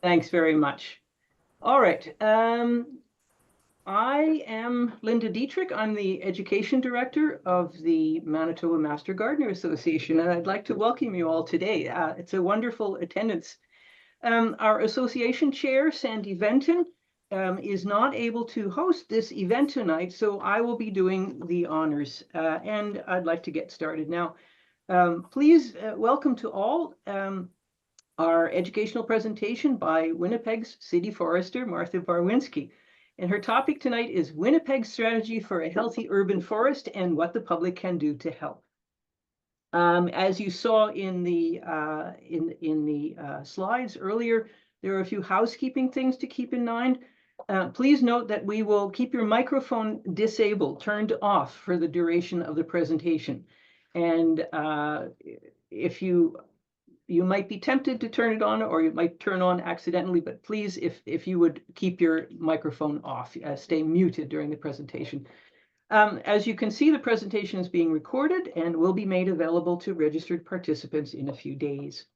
Thanks very much. All right. I am Linda Dietrich. I'm the Education Director of the Manitoba Master Gardener Association, and I'd like to welcome you all today. It's a wonderful attendance. Our association chair, Sandy Venton, is not able to host this event tonight, so I will be doing the honors, and I'd like to get started now. Please welcome to all our educational presentation by Winnipeg's City Forester, Martha Barwinsky. And her topic tonight is Winnipeg's strategy for a healthy urban forest and what the public can do to help. As you saw in the slides earlier, there are a few housekeeping things to keep in mind. Please note that we will keep your microphone disabled, turned off for the duration of the presentation. And if you might be tempted to turn it on, or you might turn on accidentally, but please, if you would keep your microphone off, stay muted during the presentation. As you can see, the presentation is being recorded and will be made available to registered participants in a few days.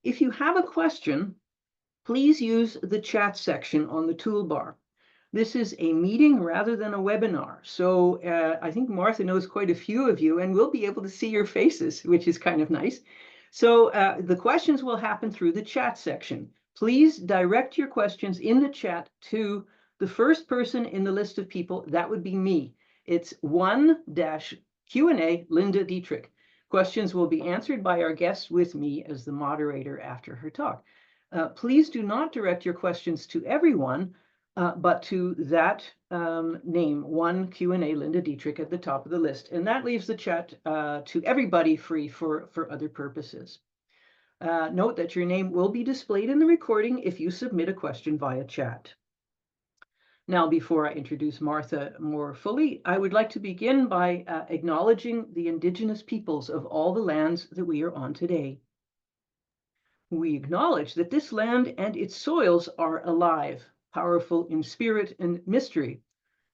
If you have a question, please use the chat section on the toolbar. This is a meeting rather than a webinar. So I think Martha knows quite a few of you, and we'll be able to see your faces, which is kind of nice. So the questions will happen through the chat section. Please direct your questions in the chat to the first person in the list of people. That would be me. It's 1-Q&A Linda Dietrich. Questions will be answered by our guests with me as the moderator after her talk. Please do not direct your questions to everyone, but to that name, 1Q&A Linda Dietrich at the top of the list. And that leaves the chat to everybody free for other purposes. Note that your name will be displayed in the recording if you submit a question via chat. Now, before I introduce Martha more fully, I would like to begin by acknowledging the Indigenous peoples of all the lands that we are on today. We acknowledge that this land and its soils are alive, powerful in spirit and mystery.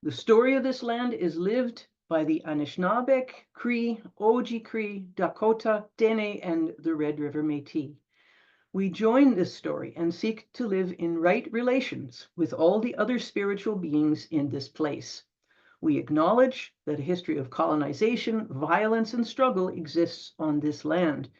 The story of this land is lived by the Anishinaabeg, Cree, Oji-Cree, Dakota, Dene, and the Red River Métis. We join this story and seek to live in right relations with all the other spiritual beings in this place. We acknowledge that a history of colonization, violence, and struggle exists on this land,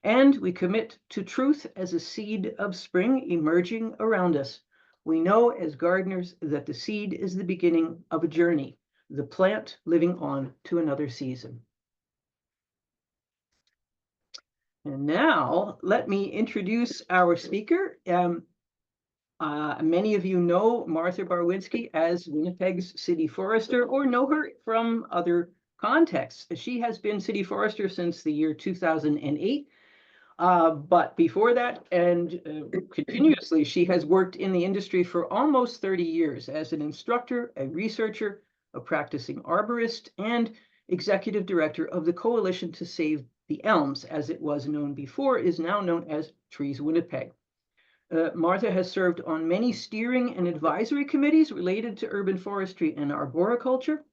and we commit to truth as a seed of spring emerging around us. We know as gardeners that the seed is the beginning of a journey, the plant living on to another season. And now let me introduce our speaker. Many of you know Martha Barwinsky as Winnipeg's City Forester, or know her from other contexts. She has been City Forester since the year 2008. But before that, and continuously, she has worked in the industry for almost 30 years as an instructor, a researcher, a practicing arborist, and executive director of the Coalition to Save the Elms, as it was known before, is now known as Trees Winnipeg. Martha has served on many steering and advisory committees related to urban forestry and arboriculture.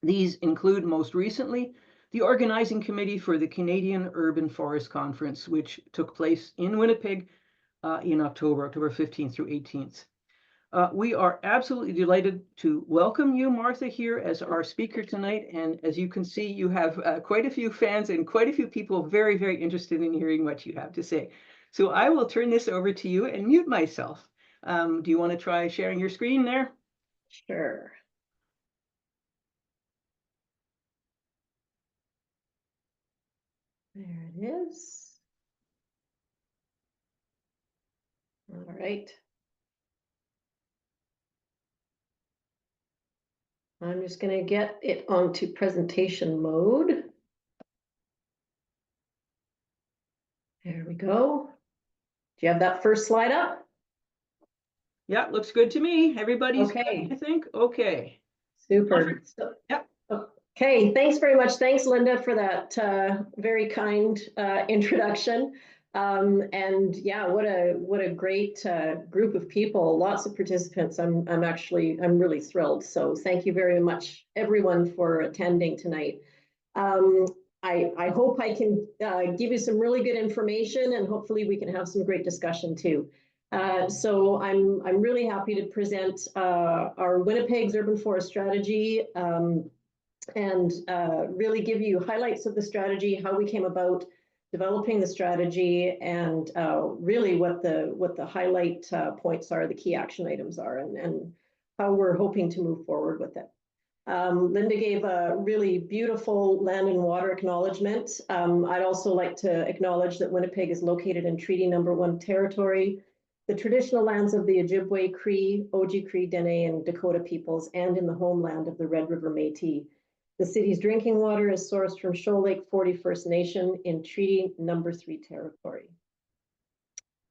These include, most recently, the organizing committee for the Canadian Urban Forest Conference, which took place in Winnipeg in October 15th through 18th. We are absolutely delighted to welcome you, Martha, here as our speaker tonight. And as you can see, you have quite a few fans and quite a few people very, very interested in hearing what you have to say. So I will turn this over to you and mute myself. Do you want to try sharing your screen there? Sure. There it is. All right. I'm just going to get it onto presentation mode. There we go. Do you have that first slide up? Yeah, looks good to me. Everybody's okay. Good, I think. Okay. Super. So, yep. Okay, thanks very much. Thanks, Linda, for that very kind introduction. And yeah, what a great group of people, lots of participants. I'm really thrilled. So thank you very much, everyone, for attending tonight. I hope I can give you some really good information, and hopefully we can have some great discussion too. So I'm really happy to present our Winnipeg's urban forest strategy and really give you highlights of the strategy, how we came about developing the strategy, and really what the highlight points are, the key action items are, and how we're hoping to move forward with it. Linda gave a really beautiful land and water acknowledgement. I'd also like to acknowledge that Winnipeg is located in Treaty Number 1 territory, the traditional lands of the Ojibwe, Cree, Oji-Cree, Dene, and Dakota peoples, and in the homeland of the Red River Métis. The city's drinking water is sourced from Shoal Lake 40 First Nation in Treaty Number 3 territory.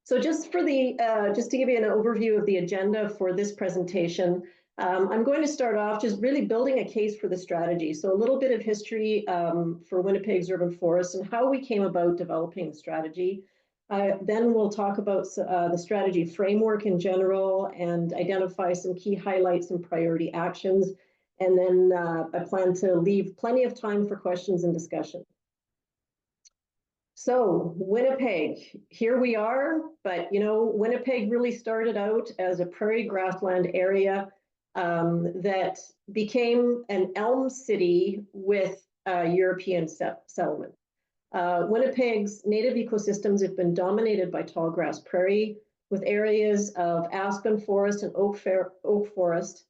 So just to give you an overview of the agenda for this presentation, I'm going to start off just really building a case for the strategy. So a little bit of history for Winnipeg's urban forests and how we came about developing the strategy. Then we'll talk about the strategy framework in general and identify some key highlights and priority actions. And then I plan to leave plenty of time for questions and discussion. So Winnipeg, here we are, but you know, Winnipeg really started out as a prairie grassland area that became an elm city with European settlement. Winnipeg's native ecosystems have been dominated by tall grass prairie with areas of aspen forest and oak forest,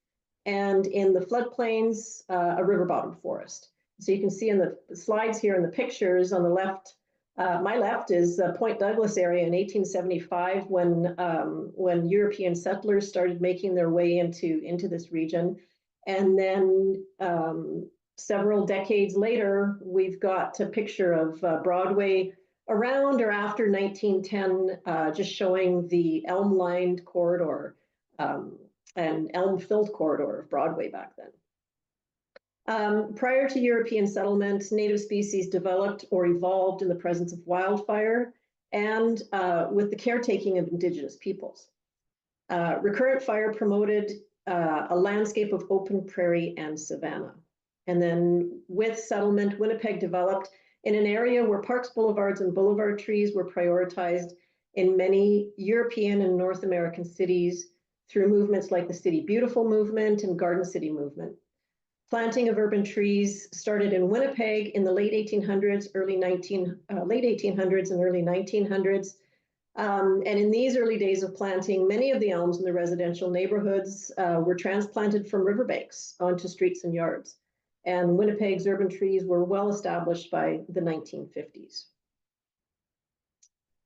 and in the floodplains, a river bottom forest. So you can see in the slides here in the pictures on the left, my left is Point Douglas area in 1875 when European settlers started making their way into this region. And then several decades later, we've got a picture of Broadway around or after 1910, just showing the elm-lined corridor and elm-filled corridor of Broadway back then. Prior to European settlement, native species developed or evolved in the presence of wildfire and with the caretaking of Indigenous peoples. Recurrent fire promoted a landscape of open prairie and savanna. And then with settlement, Winnipeg developed in an area where parks, boulevards, and boulevard trees were prioritized in many European and North American cities through movements like the City Beautiful movement and Garden City movement. Planting of urban trees started in Winnipeg in the late 1800s, late 1800s and early 1900s. And in these early days of planting, many of the elms in the residential neighborhoods were transplanted from riverbanks onto streets and yards. And Winnipeg's urban trees were well established by the 1950s.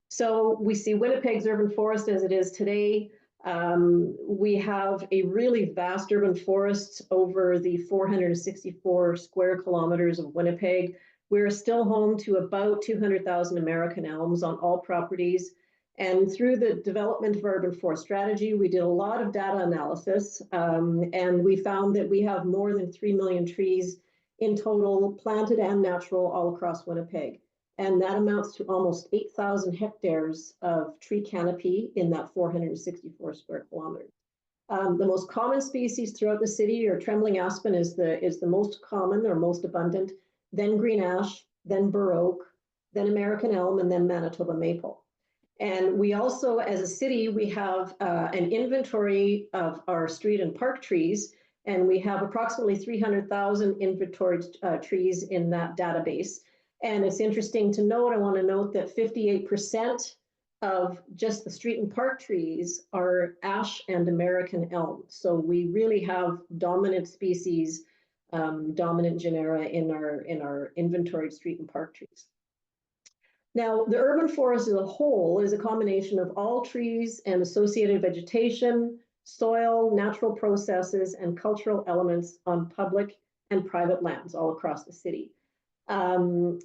So we see Winnipeg's urban forest as it is today. We have a really vast urban forest over the 464 square kilometers of Winnipeg. We're still home to about 200,000 American elms on all properties. And through the development of our urban forest strategy, we did a lot of data analysis, and we found that we have more than 3 million trees in total, planted and natural, all across Winnipeg. And that amounts to almost 8,000 hectares of tree canopy in that 464 square kilometers. The most common species throughout the city are trembling aspen is the most common or most abundant, then green ash, then bur oak, then American elm, and then Manitoba maple. And we also, as a city, we have an inventory of our street and park trees, and we have approximately 300,000 inventoried trees in that database. And it's interesting to note, I want to note that 58% of just the street and park trees are ash and American elm. So we really have dominant species, dominant genera in our inventoried street and park trees. Now, the urban forest as a whole is a combination of all trees and associated vegetation, soil, natural processes, and cultural elements on public and private lands all across the city. So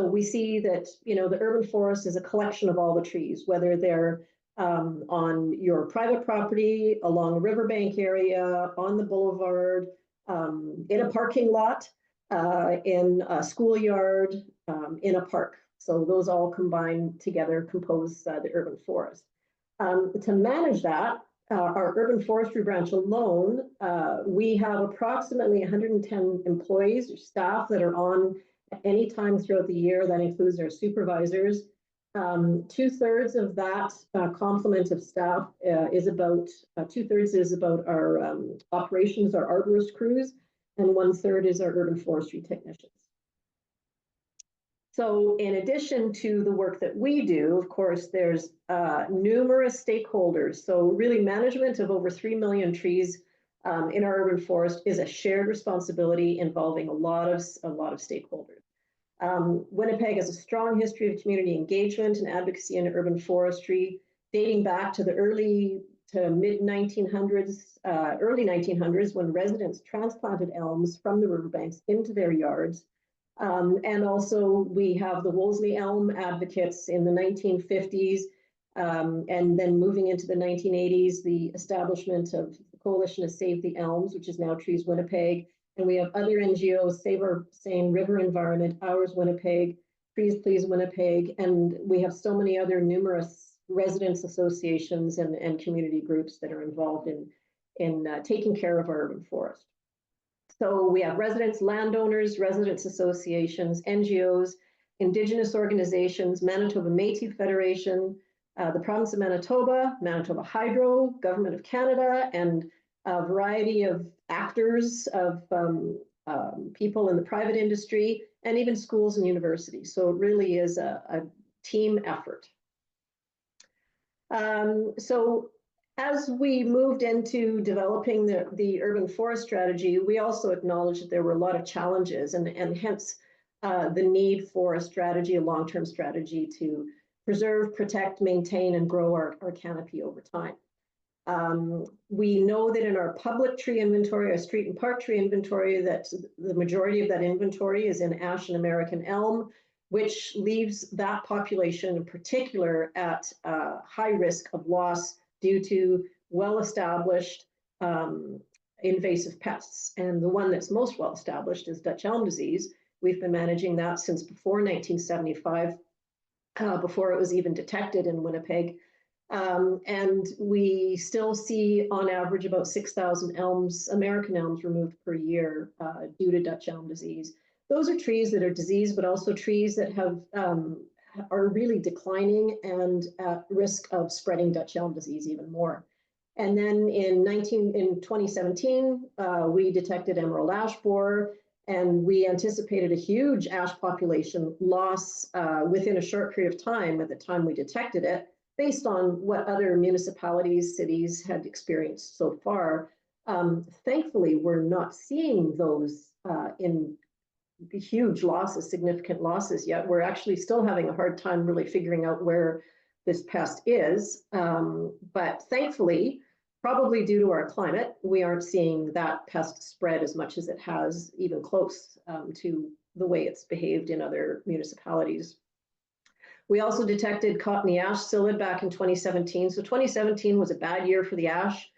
we see that, you know, the urban forest is a collection of all the trees, whether they're on your private property, along a riverbank area, on the boulevard, in a parking lot, in a schoolyard, in a park. So those all combined together compose the urban forest. To manage that, our urban forestry branch alone, we have approximately 110 employees or staff that are on at any time throughout the year. That includes our supervisors. 2/3 of that complement of staff is about 2/3 is about our operations, our arborist crews, and 1/3 is our urban forestry technicians. So in addition to the work that we do, of course, there's numerous stakeholders. So really management of over 3 million trees in our urban forest is a shared responsibility involving a lot of stakeholders. Winnipeg has a strong history of community engagement and advocacy in urban forestry, dating back to the early to mid 1900s, early 1900s, when residents transplanted elms from the riverbanks into their yards. And also we have the Wolseley elm advocates in the 1950s, and then moving into the 1980s, the establishment of the coalition of Save the Elms, which is now Trees Winnipeg. And we have other NGOs, Save Our Sane River Environment, Ours Winnipeg, Trees Please Winnipeg, and we have so many other numerous residents associations and community groups that are involved in taking care of our urban forest. So we have residents, landowners, residents associations, NGOs, Indigenous organizations, Manitoba Métis Federation, the province of Manitoba, Manitoba Hydro, Government of Canada, and a variety of actors, of people in the private industry, and even schools and universities. So it really is a team effort. So as we moved into developing the urban forest strategy, we also acknowledged that there were a lot of challenges, and hence the need for a strategy, a long-term strategy to preserve, protect, maintain, and grow our canopy over time. We know that in our public tree inventory, our street and park tree inventory, that the majority of that inventory is in ash and American elm, which leaves that population in particular at high risk of loss due to well-established invasive pests. And the one that's most well-established is Dutch elm disease. We've been managing that since before 1975, before it was even detected in Winnipeg. And we still see on average about 6,000 elms, American elms, removed per year due to Dutch elm disease. Those are trees that are diseased, but also trees that have are really declining and at risk of spreading Dutch elm disease even more. And then in 2017, we detected emerald ash borer, and we anticipated a huge ash population loss within a short period of time at the time we detected it, based on what other municipalities, cities had experienced so far. Thankfully, we're not seeing those in huge losses, significant losses yet. We're actually still having a hard time really figuring out where this pest is. But thankfully, probably due to our climate, we aren't seeing that pest spread as much as it has, even close to the way it's behaved in other municipalities. We also detected cottony ash psyllid back in 2017. So 2017 was a bad year for the ash.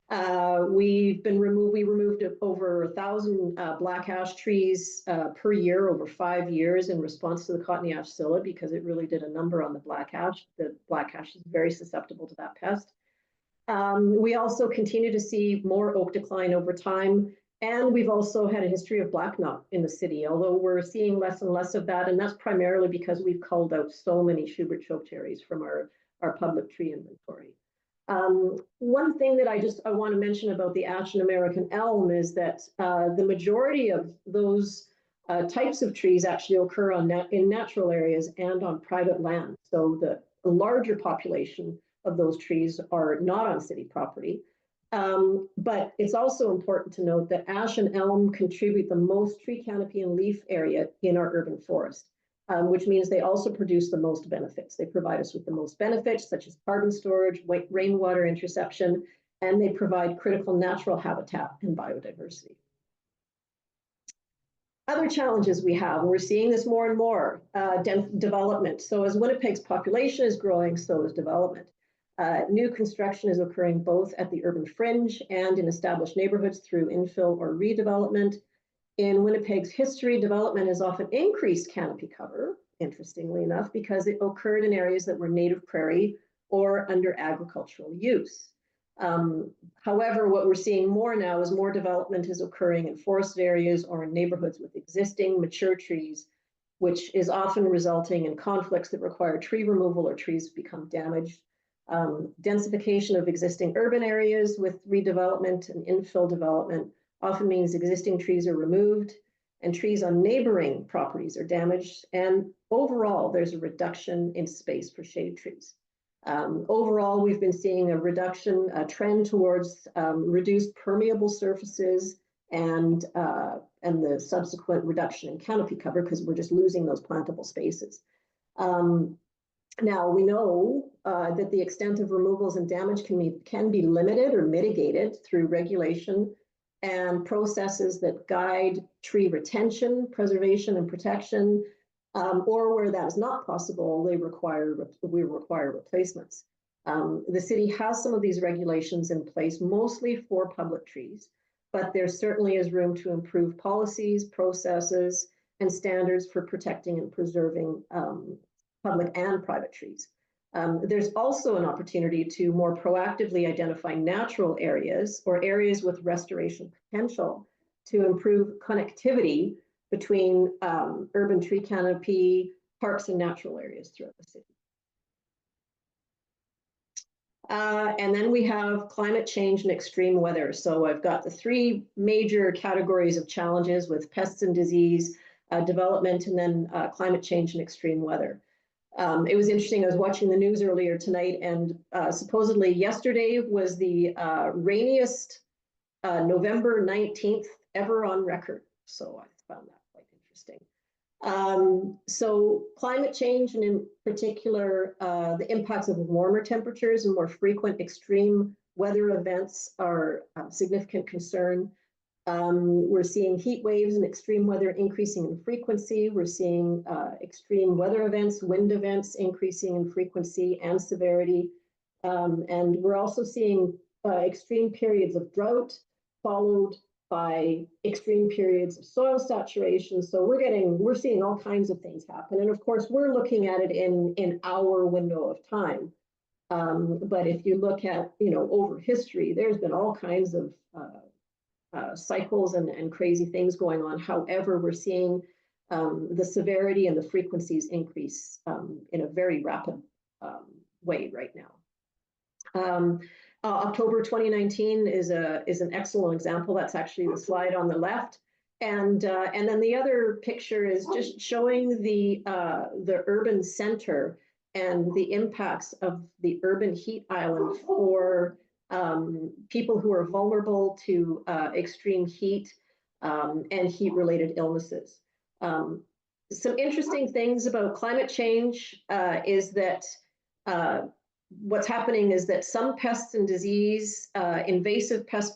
We removed over 1,000 black ash trees per year over 5 years in response to the cottony ash psyllid, because it really did a number on the black ash. The black ash is very susceptible to that pest. We also continue to see more oak decline over time, and we've also had a history of black knot in the city, although we're seeing less and less of that, and that's primarily because we've culled out so many Schubert chokecherries from our public tree inventory. One thing that I want to mention about the ash and American elm is that the majority of those types of trees actually occur in natural areas and on private land. So the larger population of those trees are not on city property. But it's also important to note that ash and elm contribute the most tree canopy and leaf area in our urban forest, which means they also produce the most benefits. They provide us with the most benefits, such as carbon storage, rainwater interception, and they provide critical natural habitat and biodiversity. Other challenges we have, and we're seeing this more and more, development. So as Winnipeg's population is growing, so is development. New construction is occurring both at the urban fringe and in established neighborhoods through infill or redevelopment. In Winnipeg's history, development has often increased canopy cover, interestingly enough, because it occurred in areas that were native prairie or under agricultural use. However, what we're seeing more now is more development is occurring in forested areas or in neighborhoods with existing mature trees which is often resulting in conflicts that require tree removal or trees become damaged. Densification of existing urban areas with redevelopment and infill development often means existing trees are removed and trees on neighboring properties are damaged. And overall, there's a reduction in space for shade trees. Overall, we've been seeing a trend towards reduced permeable surfaces and the subsequent reduction in canopy cover because we're just losing those plantable spaces. Now we know that the extent of removals and damage can be limited or mitigated through regulation and processes that guide tree retention, preservation, and protection, or where that is not possible, we require replacements. The city has some of these regulations in place, mostly for public trees, but there certainly is room to improve policies, processes, and standards for protecting and preserving public and private trees. There's also an opportunity to more proactively identify natural areas or areas with restoration potential to improve connectivity between urban tree canopy, parks, and natural areas throughout the city. And then we have climate change and extreme weather. So I've got the three major categories of challenges with pests and disease, development, and then climate change and extreme weather. It was interesting, I was watching the news earlier tonight, and supposedly yesterday was the rainiest November 19th ever on record. So I found that quite interesting. So climate change, and in particular, the impacts of warmer temperatures and more frequent extreme weather events are a significant concern. We're seeing heat waves and extreme weather increasing in frequency. We're seeing extreme weather events, wind events increasing in frequency and severity. And we're also seeing extreme periods of drought followed by extreme periods of soil saturation. So we're seeing all kinds of things happen. And of course, we're looking at it in our window of time. But if you look at, over history, there's been all kinds of cycles and crazy things going on. However, we're seeing the severity and the frequencies increase in a very rapid way right now. October 2019 is an excellent example. That's actually the slide on the left. And then the other picture is just showing the urban center and the impacts of the urban heat island for people who are vulnerable to extreme heat and heat-related illnesses. Some interesting things about climate change is that what's happening is that some pests and disease, invasive pests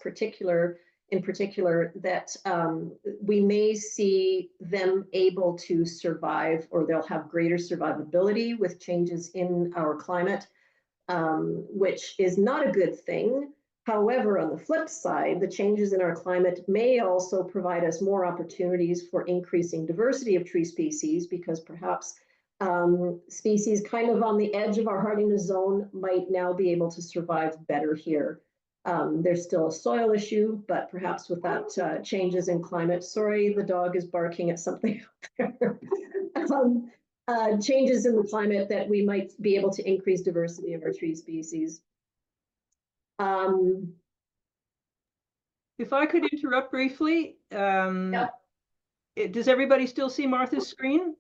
in particular, that we may see them able to survive, or they'll have greater survivability with changes in our climate, which is not a good thing. However, on the flip side, the changes in our climate may also provide us more opportunities for increasing diversity of tree species, because perhaps species kind of on the edge of our hardiness zone might now be able to survive better here. There's still a soil issue, but perhaps with that changes in climate, sorry, the dog is barking at something out there. Changes in the climate that we might be able to increase diversity of our tree species. If I could interrupt briefly, Yeah. Does everybody still see Martha's screen?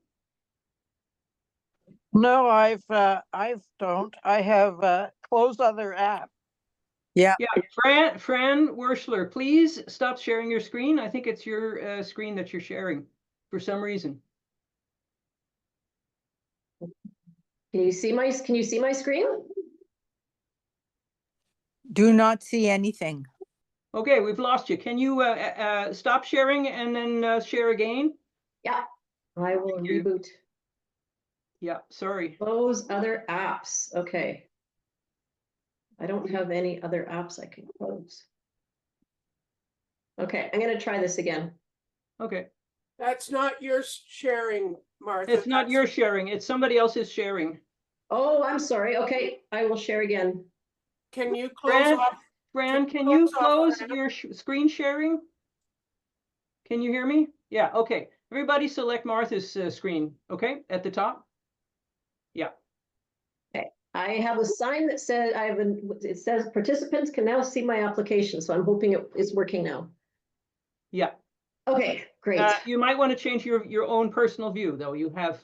No, I don't. I have closed other app. Yeah. Fran Werschler, please stop sharing your screen. I think it's your screen that you're sharing for some reason. Can you see my screen? Do not see anything. Okay, we've lost you. Can you stop sharing and then share again? Yeah, I will reboot. Yeah, sorry. Close other apps. Okay. I don't have any other apps I can close. Okay, I'm going to try this again. Okay. That's not your sharing, Martha. It's not your sharing. It's somebody else's sharing. Oh, I'm sorry. Okay, I will share again. Can you close off? Fran, can you close your screen sharing? Can you hear me? Yeah, okay. Everybody select Martha's screen, okay, at the top? Yeah. Okay, I have a sign that says, it says participants can now see my application, so I'm hoping it's working now. Yeah. Okay, great. You might want to change your own personal view, though. You have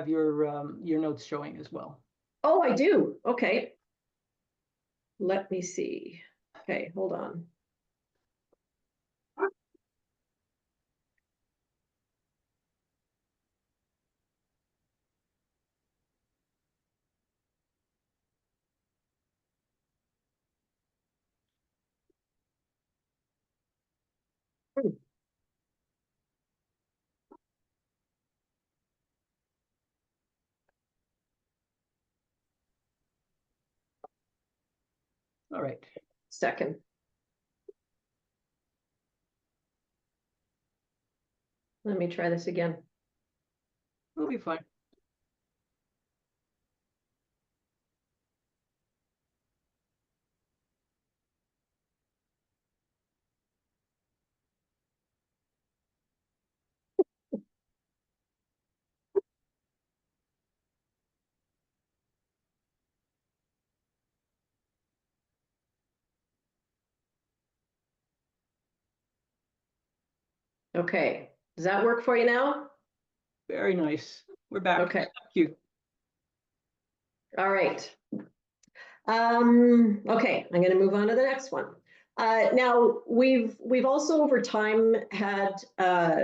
your notes showing as well. Oh, I do. Okay. Let me see. Okay, hold on. All right. Second. Let me try this again. We'll be fine. Okay, does that work for you now? Very nice. We're back. Okay. Thank you. All right. Okay, I'm going to move on to the next one. Now we've also over time had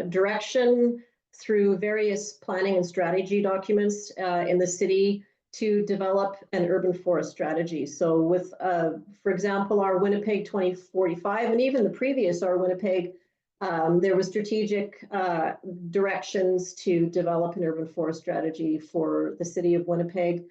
direction through various planning and strategy documents in the city to develop an urban forest strategy. So with, for example, our Winnipeg 2045 and even the previous our Winnipeg, there was strategic directions to develop an urban forest strategy for the city of Winnipeg.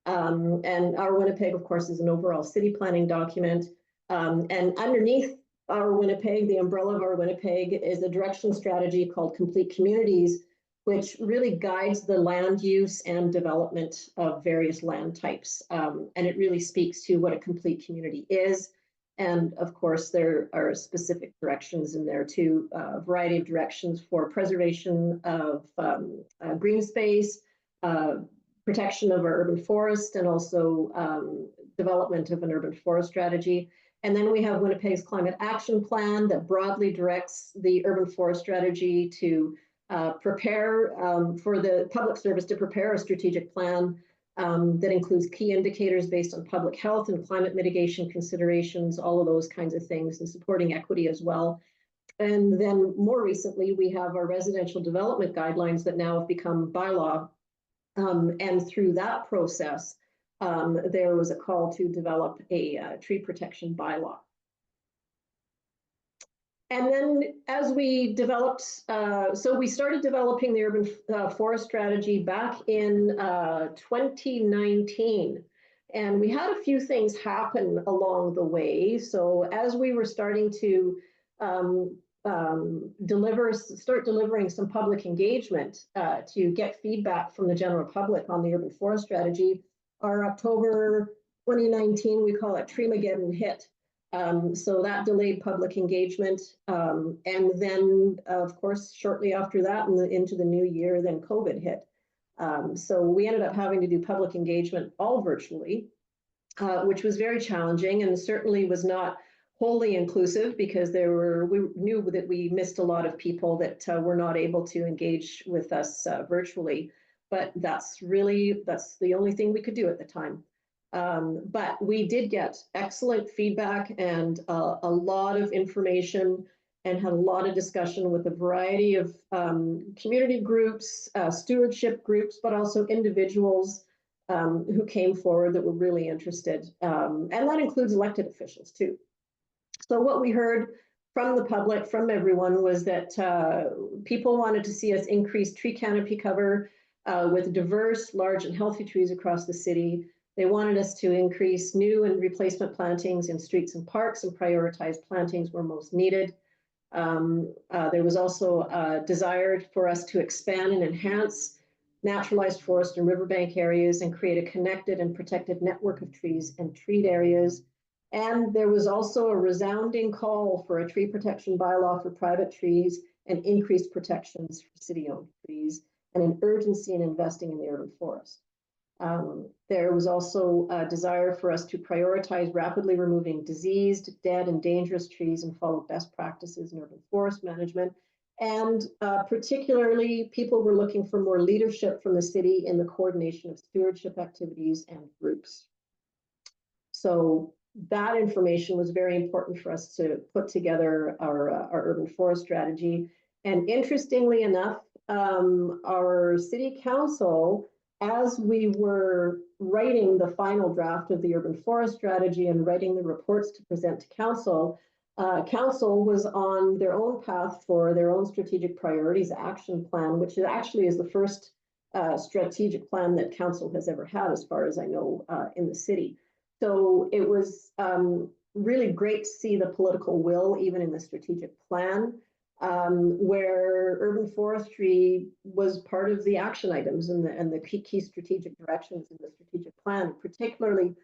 And our Winnipeg, of course, is an overall city planning document. And underneath our Winnipeg, the umbrella of our Winnipeg, is a direction strategy called Complete Communities, which really guides the land use and development of various land types. And it really speaks to what a complete community is. And of course, there are specific directions in there too, a variety of directions for preservation of green space, protection of our urban forest, and also development of an urban forest strategy. And then we have Winnipeg's Climate Action Plan that broadly directs the urban forest strategy to prepare for the public service to prepare a strategic plan that includes key indicators based on public health and climate mitigation considerations, all of those kinds of things, and supporting equity as well. And then more recently, we have our residential development guidelines that now have become bylaw. And through that process, there was a call to develop a tree protection bylaw. And then as we developed, so we started developing the urban forest strategy back in 2019. And we had a few things happen along the way. So as we were starting to start delivering some public engagement to get feedback from the general public on the urban forest strategy, our October 2019, we call it Treemageddon hit. So that delayed public engagement. And then, of course, shortly after that, into the new year, then COVID hit. So we ended up having to do public engagement all virtually, which was very challenging and certainly was not wholly inclusive, because we knew that we missed a lot of people that were not able to engage with us virtually. But that's the only thing we could do at the time. But we did get excellent feedback and a lot of information, and had a lot of discussion with a variety of community groups, stewardship groups, but also individuals who came forward that were really interested. And that includes elected officials too. So what we heard from the public, from everyone, was that people wanted to see us increase tree canopy cover with diverse, large, and healthy trees across the city. They wanted us to increase new and replacement plantings in streets and parks and prioritize plantings where most needed. There was also a desire for us to expand and enhance naturalized forest and riverbank areas and create a connected and protected network of trees and treed areas. And there was also a resounding call for a tree protection bylaw for private trees and increased protections for city-owned trees, and an urgency in investing in the urban forest. There was also a desire for us to prioritize rapidly removing diseased, dead, and dangerous trees and follow best practices in urban forest management. And particularly, people were looking for more leadership from the city in the coordination of stewardship activities and groups. So that information was very important for us to put together our urban forest strategy. And interestingly enough, our city council, as we were writing the final draft of the urban forest strategy and writing the reports to present to council, council was on their own path for their own strategic priorities action plan, which actually is the first strategic plan that council has ever had, as far as I know, in the city. So it was really great to see the political will, even in the strategic plan, where urban forestry was part of the action items and the key strategic directions in the strategic plan, particularly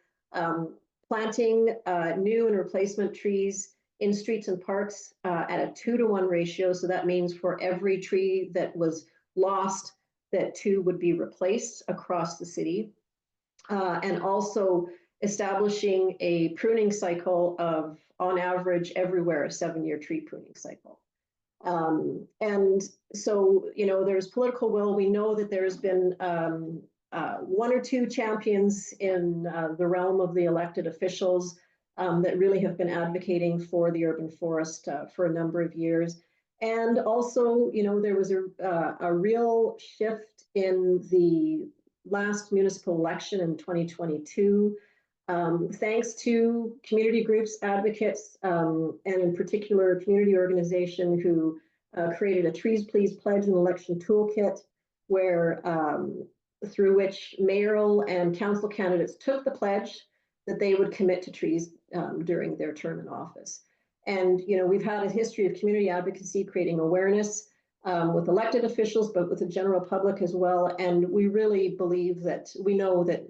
planting new and replacement trees in streets and parks at a 2-to-1 ratio. So that means for every tree that was lost, that 2 would be replaced across the city. And also establishing a pruning cycle of, on average, everywhere, a 7-year tree pruning cycle. And so, you know, there's political will. We know that there's been 1 or 2 champions in the realm of the elected officials that really have been advocating for the urban forest for a number of years. And also, you know, there was a real shift in the last municipal election in 2022, thanks to community groups, advocates, and in particular, a community organization who created a Trees Please Pledge and election toolkit, where through which mayoral and council candidates took the pledge that they would commit to trees during their term in office. And, you know, we've had a history of community advocacy creating awareness with elected officials, but with the general public as well. And we really believe that, we know that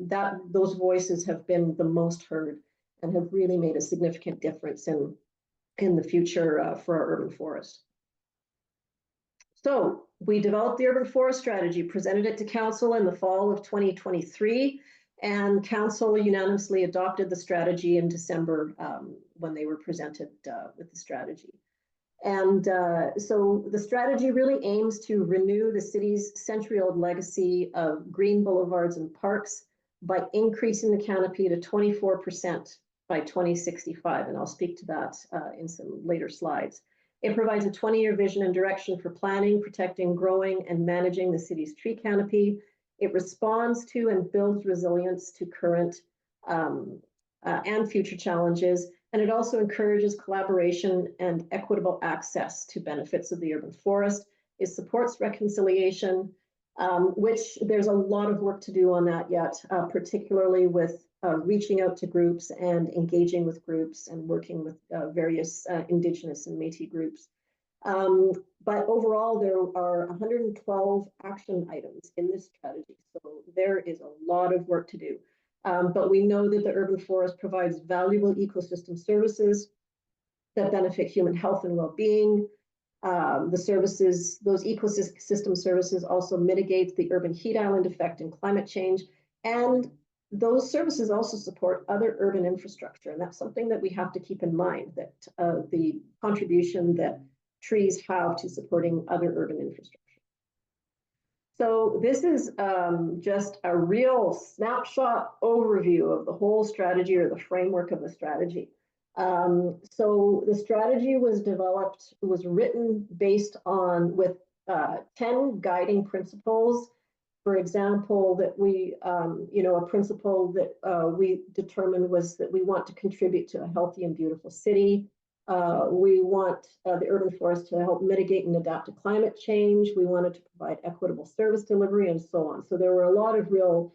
those voices have been the most heard and have really made a significant difference in the future for our urban forest. So we developed the urban forest strategy, presented it to council in the fall of 2023, and council unanimously adopted the strategy in December when they were presented with the strategy. And so the strategy really aims to renew the city's century-old legacy of green boulevards and parks by increasing the canopy to 24% by 2065. And I'll speak to that in some later slides. It provides a 20-year vision and direction for planning, protecting, growing, and managing the city's tree canopy. It responds to and builds resilience to current and future challenges. And it also encourages collaboration and equitable access to benefits of the urban forest. It supports reconciliation, which there's a lot of work to do on that yet, particularly with reaching out to groups and engaging with groups and working with various Indigenous and Métis groups. But overall, there are 112 action items in this strategy. So there is a lot of work to do. But we know that the urban forest provides valuable ecosystem services that benefit human health and well-being. The services, those ecosystem services also mitigate the urban heat island effect and climate change. And those services also support other urban infrastructure. And that's something that we have to keep in mind, that the contribution that trees have to supporting other urban infrastructure. So this is just a real snapshot overview of the whole strategy, or the framework of the strategy. So the strategy was developed, was written based on with 10 guiding principles. For example, that we, you know, a principle that we determined was that we want to contribute to a healthy and beautiful city. We want the urban forest to help mitigate and adapt to climate change. We wanted to provide equitable service delivery, and so on. So there were a lot of real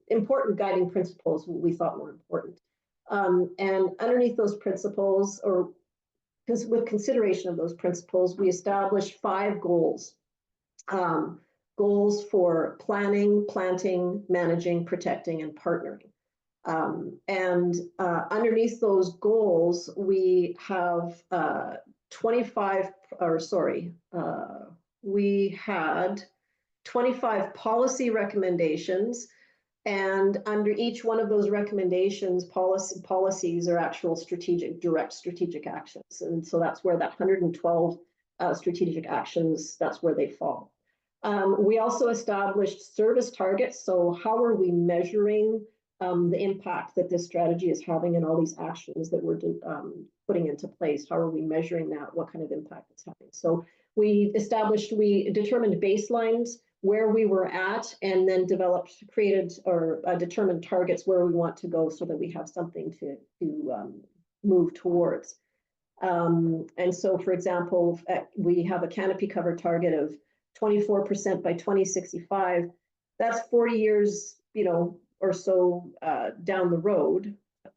important guiding principles we thought were important. And underneath those principles, or with consideration of those principles, we established 5 goals. Goals for planning, planting, managing, protecting, and partnering. Underneath those goals, we have 25 we had 25 policy recommendations, and under each one of those recommendations, policies are actual direct strategic actions. And so that's where that 112 strategic actions, that's where they fall. We also established service targets. So how are we measuring the impact that this strategy is having in all these actions that we're putting into place? How are we measuring that? What kind of impact it's having? So we determined baselines where we were at, and then determined targets where we want to go so that we have something to move towards. And so, for example, we have a canopy cover target of 24% by 2065. That's 40 years, or so down the road.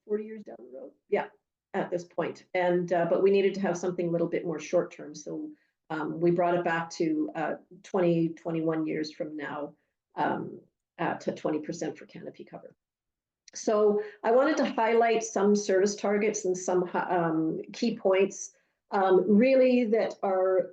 40 years down the road, yeah, at this point. And but we needed to have something a little bit more short term. So we brought it back to 21 years from now to 20% for canopy cover. So I wanted to highlight some service targets and some key points really that are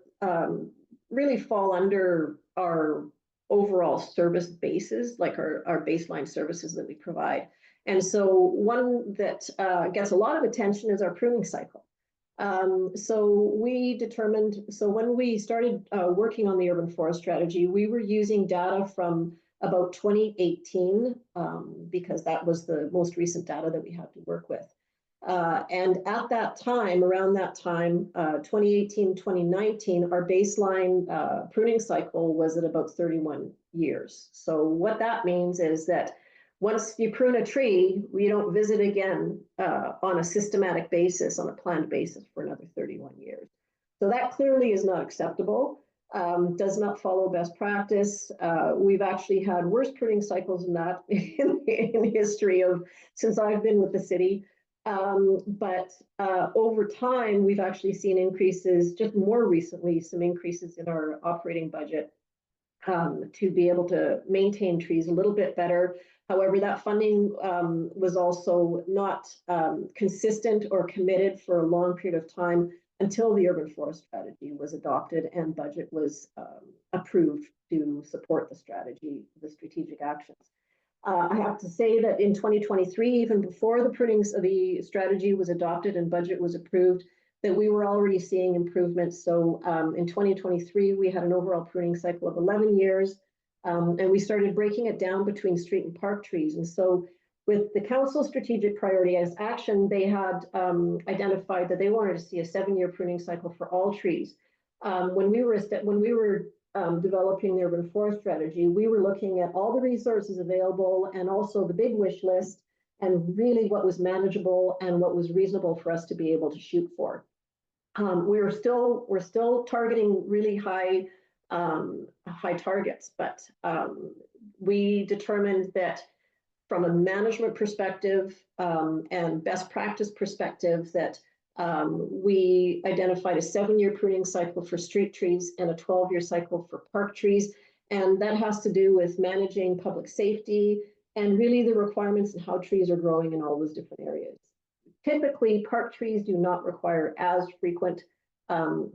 really fall under our overall service bases, like our baseline services that we provide. And so one that gets a lot of attention is our pruning cycle. So when we started working on the urban forest strategy, we were using data from about 2018 because that was the most recent data that we had to work with. And at that time, around that time, 2018, 2019, our baseline pruning cycle was at about 31 years. So what that means is that once you prune a tree, you don't visit again on a systematic basis, on a planned basis for another 31 years. So that clearly is not acceptable, does not follow best practice. We've actually had worse pruning cycles than that in history since I've been with the city. But over time, we've actually seen increases, just more recently, some increases in our operating budget to be able to maintain trees a little bit better. However, that funding was also not consistent or committed for a long period of time until the urban forest strategy was adopted and budget was approved to support the strategy, the strategic actions. I have to say that in 2023, even before the strategy was adopted and budget was approved, that we were already seeing improvements. So in 2023, we had an overall pruning cycle of 11 years, and we started breaking it down between street and park trees. And so with the council strategic priority as action, they had identified that they wanted to see a 7-year pruning cycle for all trees. When we were developing the urban forest strategy, we were looking at all the resources available and also the big wish list and really what was manageable and what was reasonable for us to be able to shoot for. We're still targeting really high targets, but we determined that from a management perspective and best practice perspective that we identified a 7-year pruning cycle for street trees and a 12-year cycle for park trees. And that has to do with managing public safety and really the requirements and how trees are growing in all those different areas. Typically, park trees do not require as frequent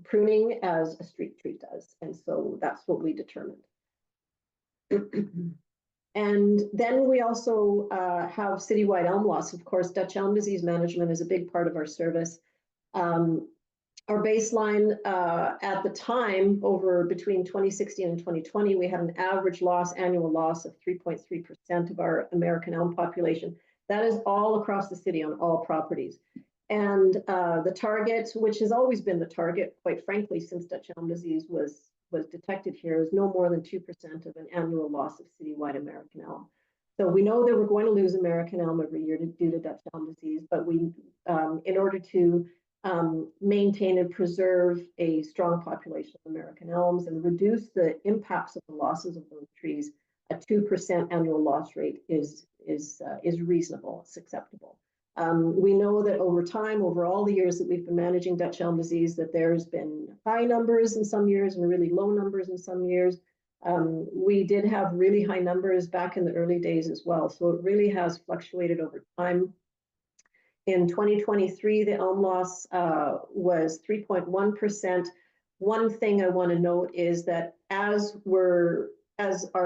pruning as a street tree does. And so that's what we determined. And then we also have citywide elm loss. Of course, Dutch elm disease management is a big part of our service. Our baseline at the time, between 2016 and 2020, we had an average annual loss of 3.3% of our American elm population. That is all across the city on all properties. And the target, which has always been the target, quite frankly, since Dutch elm disease was detected here, is no more than 2% of an annual loss of citywide American elm. So we know that we're going to lose American elm every year due to Dutch elm disease, but we, in order to maintain and preserve a strong population of American elms and reduce the impacts of the losses of those trees, a 2% annual loss rate is reasonable, it's acceptable. We know that over time, over all the years that we've been managing Dutch elm disease, that there's been high numbers in some years and really low numbers in some years. We did have really high numbers back in the early days as well. So it really has fluctuated over time. In 2023, the elm loss was 3.1%. one thing I want to note is that as our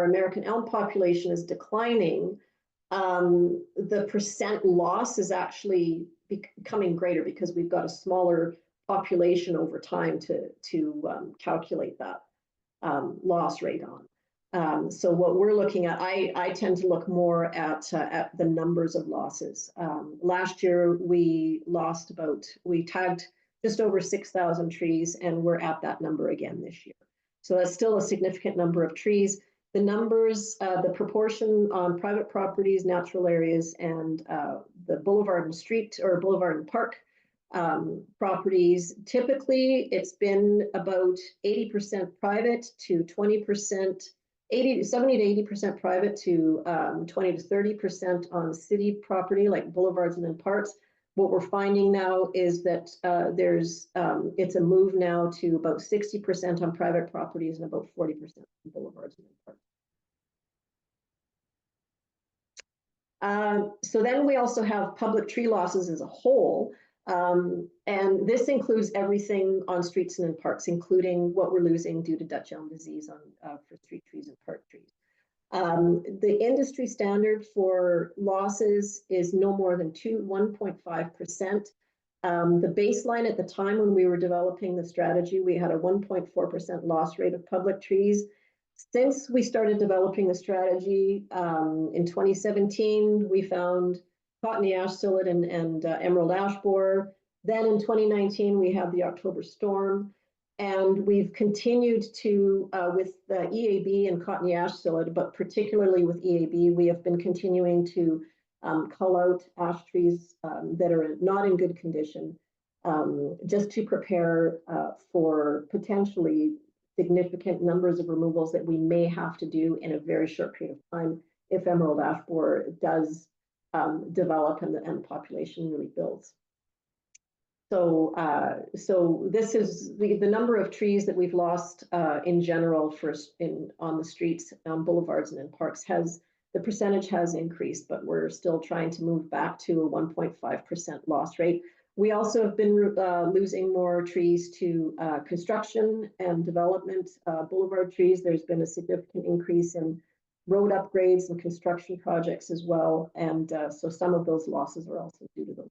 American elm population is declining, the percent loss is actually becoming greater because we've got a smaller population over time to calculate that loss rate on. So what we're looking at, I tend to look more at the numbers of losses. Last year we tagged just over 6,000 trees, and we're at that number again this year. So that's still a significant number of trees. The numbers, the proportion on private properties, natural areas, and the boulevard and street or boulevard and park properties, typically it's been about 80% private to 20%, 70 to 80% private to 20 to 30% on city property like boulevards and then parks. What we're finding now is that it's a move now to about 60% on private properties and about 40% on boulevards and parks. So then we also have public tree losses as a whole. And this includes everything on streets and in parks, including what we're losing due to Dutch elm disease for street trees and park trees. The industry standard for losses is no more than 1.5%. The baseline at the time when we were developing the strategy, we had a 1.4% loss rate of public trees. Since we started developing the strategy in 2017, we found cottony ash psyllid and emerald ash borer. Then in 2019, we had the October storm. And we've continued to, with the EAB and cottony ash psyllid, but particularly with EAB, we have been continuing to cull out ash trees that are not in good condition, just to prepare for potentially significant numbers of removals that we may have to do in a very short period of time if emerald ash borer does develop and the population really builds. So, this is the number of trees that we've lost in general on the streets, boulevards, and in parks the percentage has increased, but we're still trying to move back to a 1.5% loss rate. We also have been losing more trees to construction and development, boulevard trees. There's been a significant increase in road upgrades and construction projects as well, and so some of those losses are also due to those.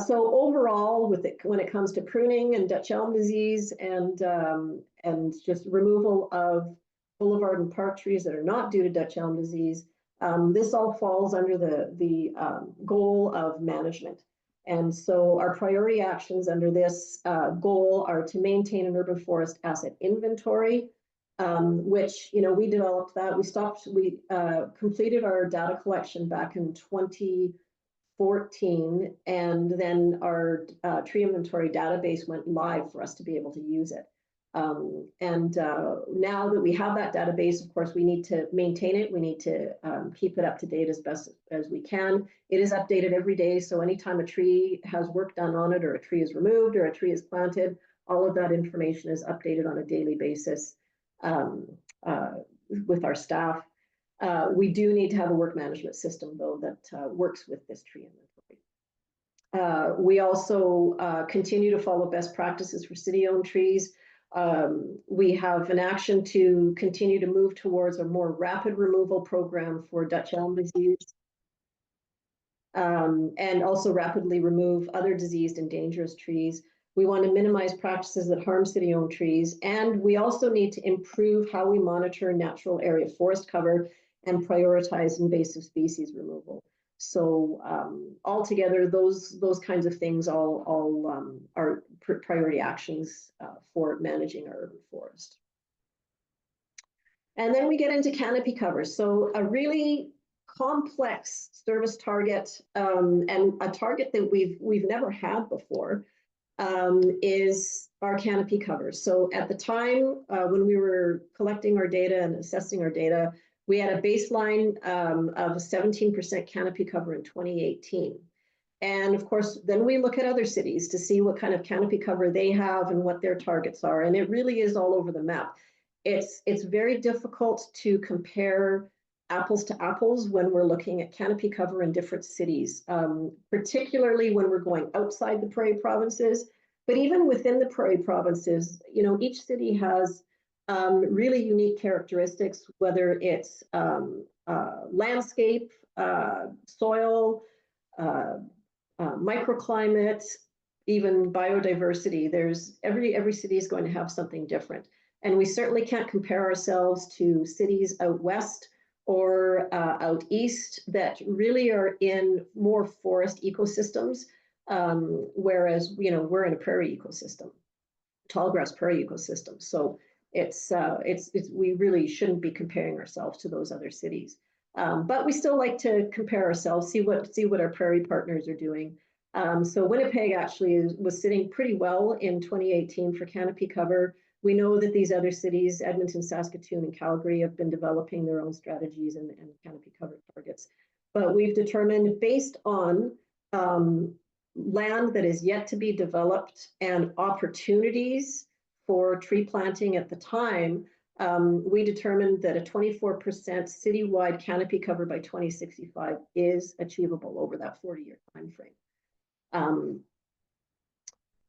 So overall, when it comes to pruning and Dutch elm disease and just removal of boulevard and park trees that are not due to Dutch elm disease, this all falls under the goal of management. And so our priority actions under this goal are to maintain an urban forest asset inventory, which, we developed that. We completed our data collection back in 2014, and then our tree inventory database went live for us to be able to use it. Now that we have that database, of course, we need to maintain it. We need to keep it up to date as best as we can. It is updated every day. So anytime a tree has work done on it, or a tree is removed, or a tree is planted, all of that information is updated on a daily basis with our staff. We do need to have a work management system, though, that works with this tree inventory. We also continue to follow best practices for city-owned trees. We have an action to continue to move towards a more rapid removal program for Dutch elm disease, and also rapidly remove other diseased and dangerous trees. We want to minimize practices that harm city-owned trees, and we also need to improve how we monitor natural area forest cover and prioritize invasive species removal. So altogether, those kinds of things all are priority actions for managing our urban forest. And then we get into canopy cover. So a really complex service target, and a target that we've never had before, is our canopy cover. So at the time when we were collecting our data and assessing our data, we had a baseline of 17% canopy cover in 2018. And of course, then we look at other cities to see what kind of canopy cover they have and what their targets are. And it really is all over the map. It's very difficult to compare apples to apples when we're looking at canopy cover in different cities, particularly when we're going outside the prairie provinces. But even within the prairie provinces, you know, each city has really unique characteristics, whether it's landscape, soil, microclimate, even biodiversity. There's every city is going to have something different. And we certainly can't compare ourselves to cities out west or out east that really are in more forest ecosystems, whereas, you know, we're in a prairie ecosystem, tallgrass prairie ecosystem. So it's we really shouldn't be comparing ourselves to those other cities. But we still like to compare ourselves, see what our prairie partners are doing. So Winnipeg actually was sitting pretty well in 2018 for canopy cover. We know that these other cities, Edmonton, Saskatoon, and Calgary, have been developing their own strategies and canopy cover targets. But we've determined, based on land that is yet to be developed and opportunities for tree planting at the time, we determined that a 24% citywide canopy cover by 2065 is achievable over that 40-year time frame.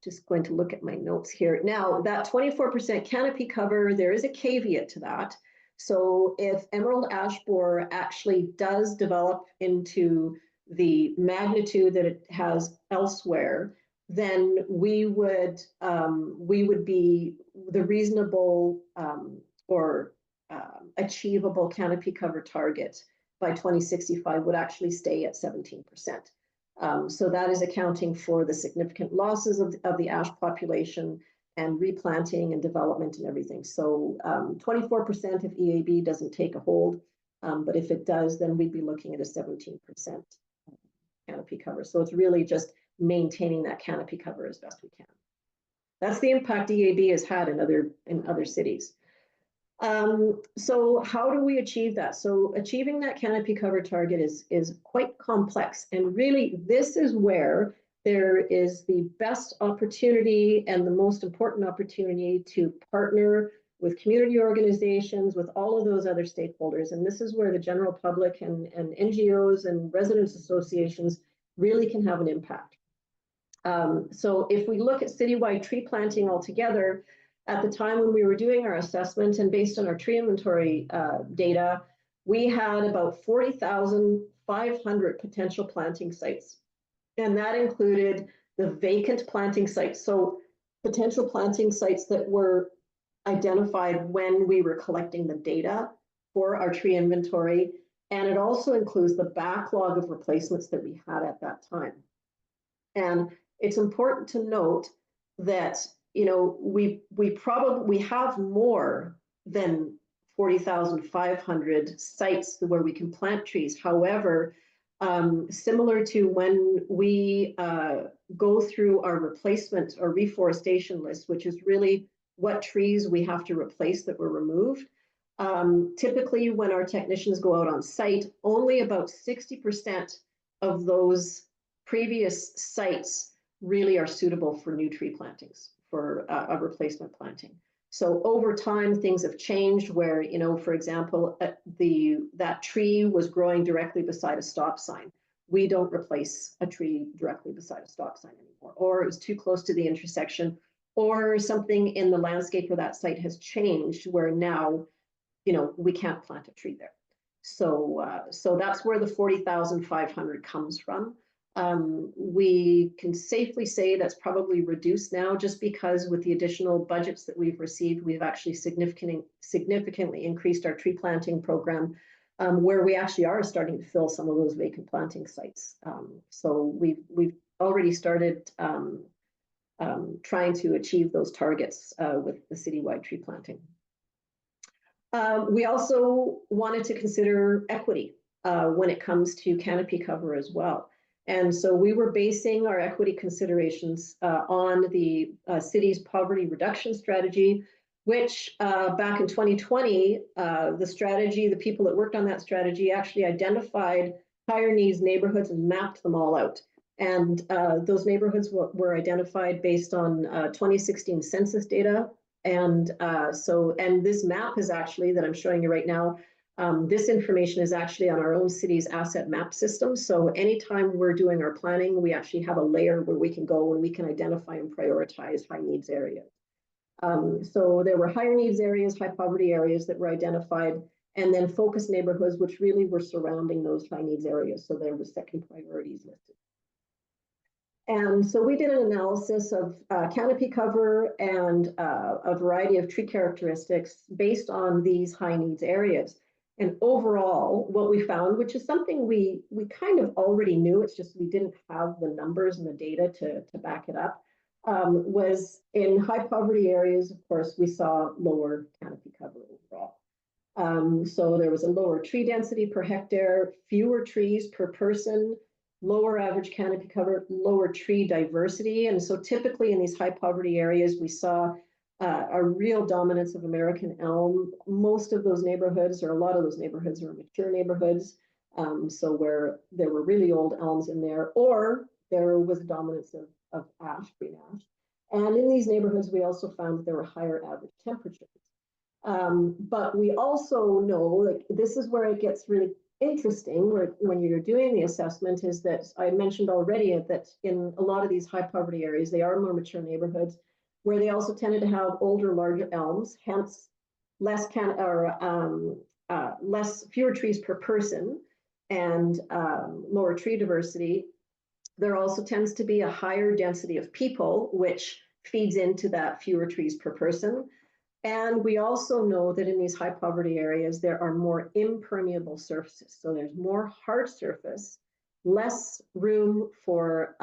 Just going to look at my notes here. Now, that 24% canopy cover, there is a caveat to that. So if emerald ash borer actually does develop into the magnitude that it has elsewhere, then we would be the reasonable or achievable canopy cover target by 2065 would actually stay at 17%. So that is accounting for the significant losses of the ash population and replanting and development and everything. So 24% if EAB doesn't take a hold, but if it does, then we'd be looking at a 17% canopy cover. So it's really just maintaining that canopy cover as best we can. That's the impact EAB has had in other cities. So how do we achieve that? So achieving that canopy cover target is quite complex. And really, this is where there is the best opportunity and the most important opportunity to partner with community organizations, with all of those other stakeholders. And this is where the general public and NGOs and residents associations really can have an impact. So if we look at citywide tree planting altogether, at the time when we were doing our assessment and based on our tree inventory data, we had about 40,500 potential planting sites. And that included the vacant planting sites. So potential planting sites that were identified when we were collecting the data for our tree inventory. And it also includes the backlog of replacements that we had at that time. And it's important to note that, you know, we have more than 40,500 sites where we can plant trees. However, similar to when we go through our replacement or reforestation list, which is really what trees we have to replace that were removed. Typically, when our technicians go out on site, only about 60% of those previous sites really are suitable for new tree plantings, for a replacement planting. So over time, things have changed where, you know, for example, that tree was growing directly beside a stop sign. We don't replace a tree directly beside a stop sign anymore, or it was too close to the intersection, or something in the landscape of that site has changed where now, you know, we can't plant a tree there. So, so that's where the 40,500 comes from. We can safely say that's probably reduced now, just because with the additional budgets that we've received, we've actually significantly increased our tree planting program, where we actually are starting to fill some of those vacant planting sites. So we've already started trying to achieve those targets with the citywide tree planting. We also wanted to consider equity when it comes to canopy cover as well. And so we were basing our equity considerations on the city's poverty reduction strategy, which back in 2020, the people that worked on that strategy actually identified higher needs neighborhoods and mapped them all out. And those neighborhoods were identified based on 2016 census data. And and this map is actually, that I'm showing you right now, This information is actually on our own city's asset map system. So anytime we're doing our planning, we actually have a layer where we can go and we can identify and prioritize high needs areas. So there were higher needs areas, high poverty areas that were identified, and then focus neighborhoods, which really were surrounding those high needs areas. So there were second priorities listed. And so we did an analysis of canopy cover and a variety of tree characteristics based on these high needs areas. And overall, what we found, which is something we kind of already knew, it's just we didn't have the numbers and the data to back it up, was in high poverty areas, of course, we saw lower canopy cover overall. So there was a lower tree density per hectare, fewer trees per person, lower average canopy cover, lower tree diversity. And so typically in these high poverty areas, we saw a real dominance of American elm. Most of those neighborhoods, or a lot of those neighborhoods, are mature neighborhoods. So where there were really old elms in there, or there was a dominance of ash, green ash. And in these neighborhoods, we also found that there were higher average temperatures. But we also know, like, this is where it gets really interesting when you're doing the assessment, is that I mentioned already that in a lot of these high poverty areas, they are more mature neighborhoods where they also tended to have older, larger elms, hence fewer trees per person and lower tree diversity. There also tends to be a higher density of people, which feeds into that fewer trees per person. And we also know that in these high poverty areas, there are more impermeable surfaces. So there's more hard surface, less room for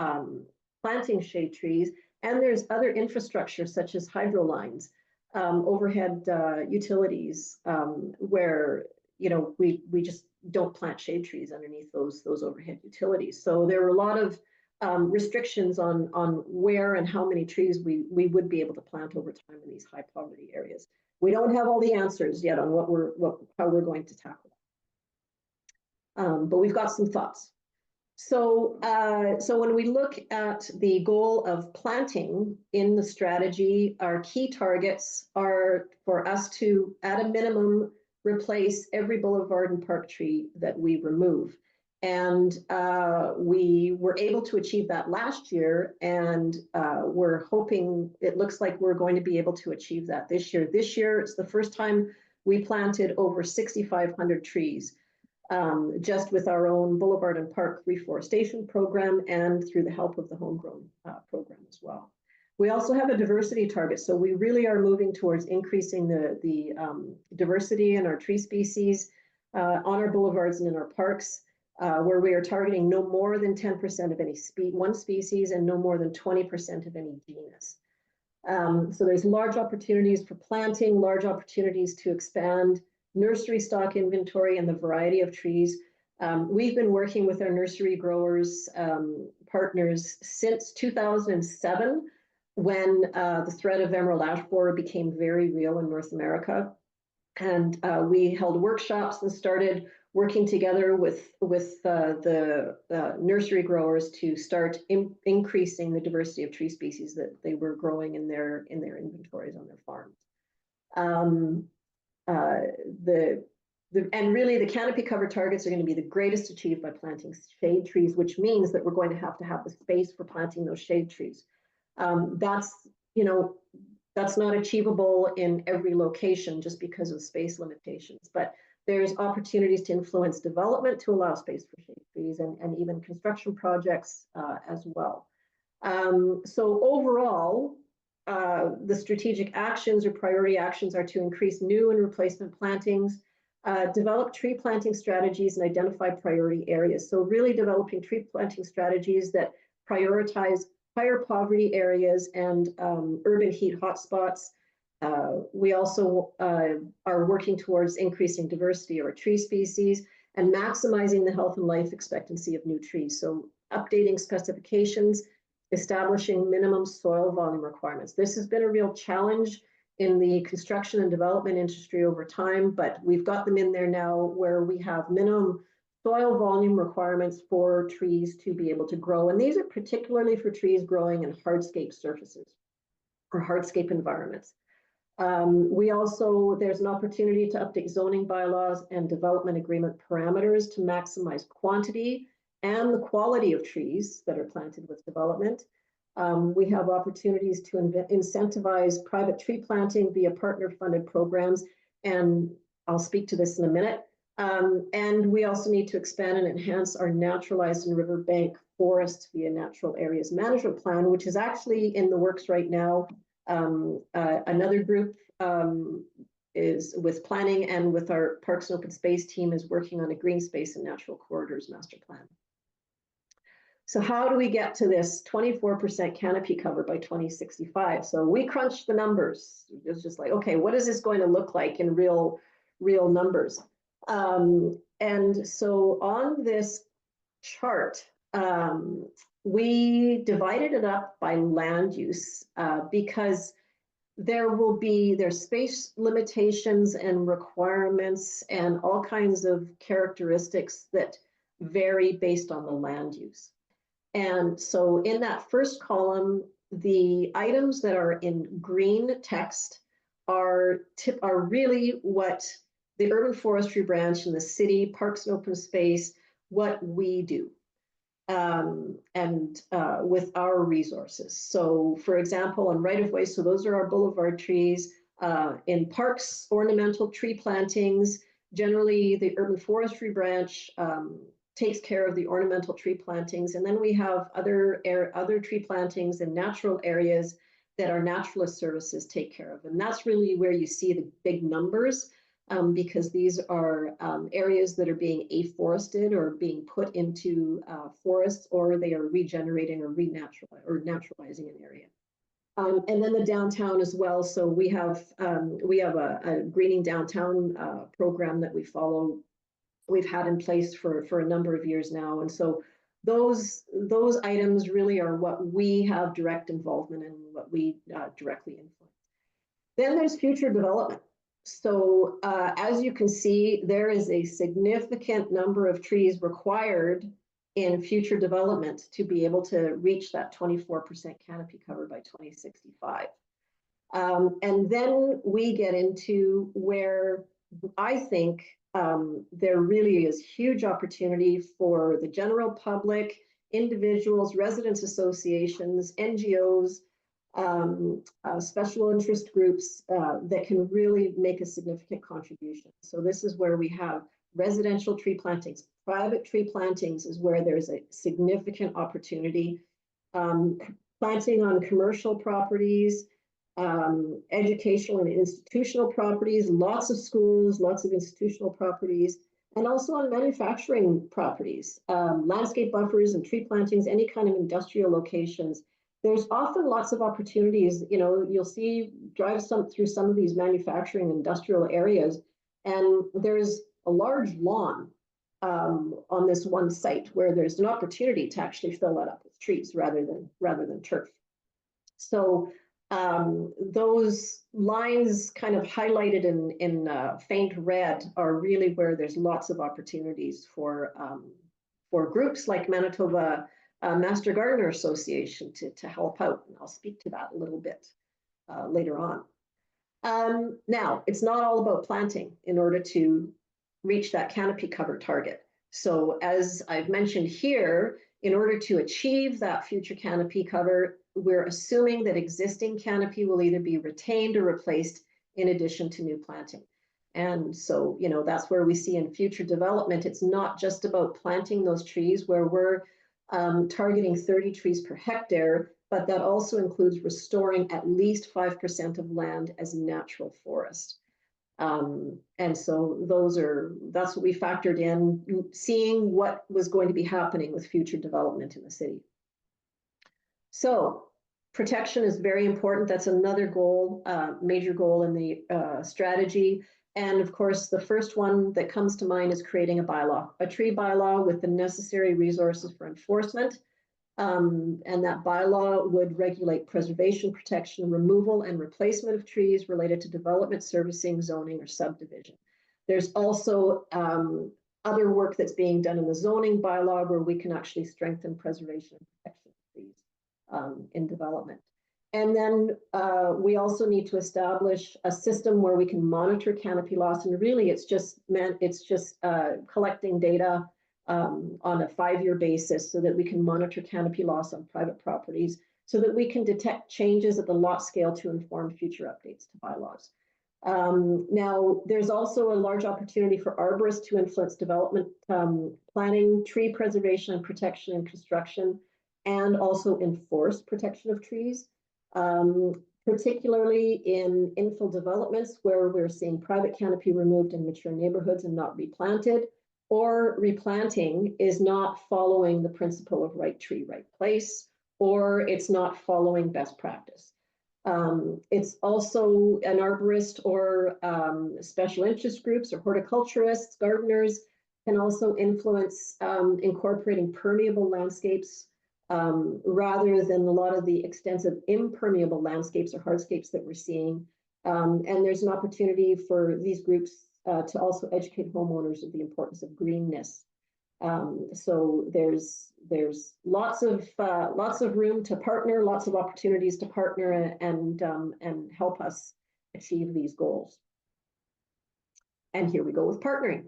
planting shade trees, and there's other infrastructure such as hydro lines, overhead utilities, where we just don't plant shade trees underneath those overhead utilities. So there were a lot of restrictions on where and how many trees we would be able to plant over time in these high poverty areas. We don't have all the answers yet on how we're going to tackle that. But we've got some thoughts. So when we look at the goal of planting in the strategy, our key targets are for us to, at a minimum, replace every boulevard and park tree that we remove. And we were able to achieve that last year, and we're hoping, it looks like we're going to be able to achieve that this year. This year, it's the first time we planted over 6,500 trees, just with our own Boulevard and Park reforestation program and through the help of the Homegrown program as well. We also have a diversity target, so we really are moving towards increasing the diversity in our tree species on our boulevards and in our parks, where we are targeting no more than 10% of any one species and no more than 20% of any genus. So there's large opportunities for planting, large opportunities to expand nursery stock inventory and the variety of trees. We've been working with our nursery growers partners since 2007, when the threat of emerald ash borer became very real in North America. And we held workshops and started working together with the nursery growers to start increasing the diversity of tree species that they were growing in their inventories on their farms. And really the canopy cover targets are going to be the greatest achieved by planting shade trees, which means that we're going to have the space for planting those shade trees. That's not achievable in every location just because of space limitations, but there's opportunities to influence development to allow space for shade trees and even construction projects as well. So overall, the strategic actions or priority actions are to increase new and replacement plantings, develop tree planting strategies, and identify priority areas. So really developing tree planting strategies that prioritize higher poverty areas and urban heat hotspots. We also are working towards increasing diversity of our tree species and maximizing the health and life expectancy of new trees. So updating specifications, establishing minimum soil volume requirements. This has been a real challenge in the construction and development industry over time, but we've got them in there now where we have minimum soil volume requirements for trees to be able to grow. And these are particularly for trees growing in hardscape surfaces or hardscape environments. There's an opportunity to update zoning bylaws and development agreement parameters to maximize quantity and the quality of trees that are planted with development. We have opportunities to incentivize private tree planting via partner-funded programs, and I'll speak to this in a minute. And we also need to expand and enhance our naturalized and riverbank forests via natural areas management plan, which is actually in the works right now. Another group is with planning, and with our Parks and Open Space team is working on a green space and natural corridors master plan. So how do we get to this 24% canopy cover by 2065? So we crunched the numbers. It's just like, okay, what is this going to look like in real numbers? And so on this chart, we divided it up by land use because there's space limitations and requirements and all kinds of characteristics that vary based on the land use. And so in that first column, the items that are in green text are really what the urban forestry branch in the city, Parks and Open Space, what we do. With our resources. So for example, on right-of-way, so those are our boulevard trees. In parks, ornamental tree plantings, generally the urban forestry branch takes care of the ornamental tree plantings. And then we have other tree plantings in natural areas that our naturalist services take care of. And that's really where you see the big numbers. Because these are areas that are being afforested or being put into forests, or they are regenerating or naturalizing an area. And then the downtown as well. So we have a greening downtown program that we follow. We've had in place for a number of years now, and so those items really are what we have direct involvement in, what we directly influence. Then there's future development. So as you can see, there is a significant number of trees required in future development to be able to reach that 24% canopy cover by 2065. And then we get into where I think there really is huge opportunity for the general public, individuals, residents associations, NGOs, special interest groups that can really make a significant contribution. So this is where we have residential tree plantings. Private tree plantings is where there's a significant opportunity. Planting on commercial properties, educational and institutional properties, lots of schools, lots of institutional properties, and also on manufacturing properties, landscape buffers and tree plantings, any kind of industrial locations. There's often lots of opportunities. You know, you'll drive through some of these manufacturing industrial areas, and there's a large lawn on this one site where there's an opportunity to actually fill that up with trees rather than turf. So those lines kind of highlighted in faint red are really where there's lots of opportunities for groups like Manitoba Master Gardener Association to help out. And I'll speak to that a little bit later on. Now, it's not all about planting in order to reach that canopy cover target. So as I've mentioned here, in order to achieve that future canopy cover, we're assuming that existing canopy will either be retained or replaced in addition to new planting. And so, you know, that's where we see in future development, it's not just about planting those trees where we're targeting 30 trees per hectare, but that also includes restoring at least 5% of land as natural forest. And so that's what we factored in, seeing what was going to be happening with future development in the city. So protection is very important. That's another goal, major goal in the strategy. And of course, the first one that comes to mind is creating a bylaw, a tree bylaw with the necessary resources for enforcement. And that bylaw would regulate preservation, protection, removal, and replacement of trees related to development, servicing, zoning, or subdivision. There's also other work that's being done in the zoning bylaw where we can actually strengthen preservation and protection of trees in development. And then we also need to establish a system where we can monitor canopy loss. And really, it's just collecting data on a 5-year basis so that we can monitor canopy loss on private properties, so that we can detect changes at the lot scale to inform future updates to bylaws. Now, there's also a large opportunity for arborists to influence development planning, tree preservation and protection and construction, and also enforce protection of trees, particularly in infill developments where we're seeing private canopy removed in mature neighborhoods and not replanted, or replanting is not following the principle of right tree, right place, or it's not following best practice. It's also an arborist or special interest groups or horticulturists, gardeners can also influence incorporating permeable landscapes rather than a lot of the extensive impermeable landscapes or hardscapes that we're seeing. And there's an opportunity for these groups to also educate homeowners of the importance of greenness. So there's lots of room to partner, lots of opportunities to partner and help us achieve these goals. And here we go with partnering.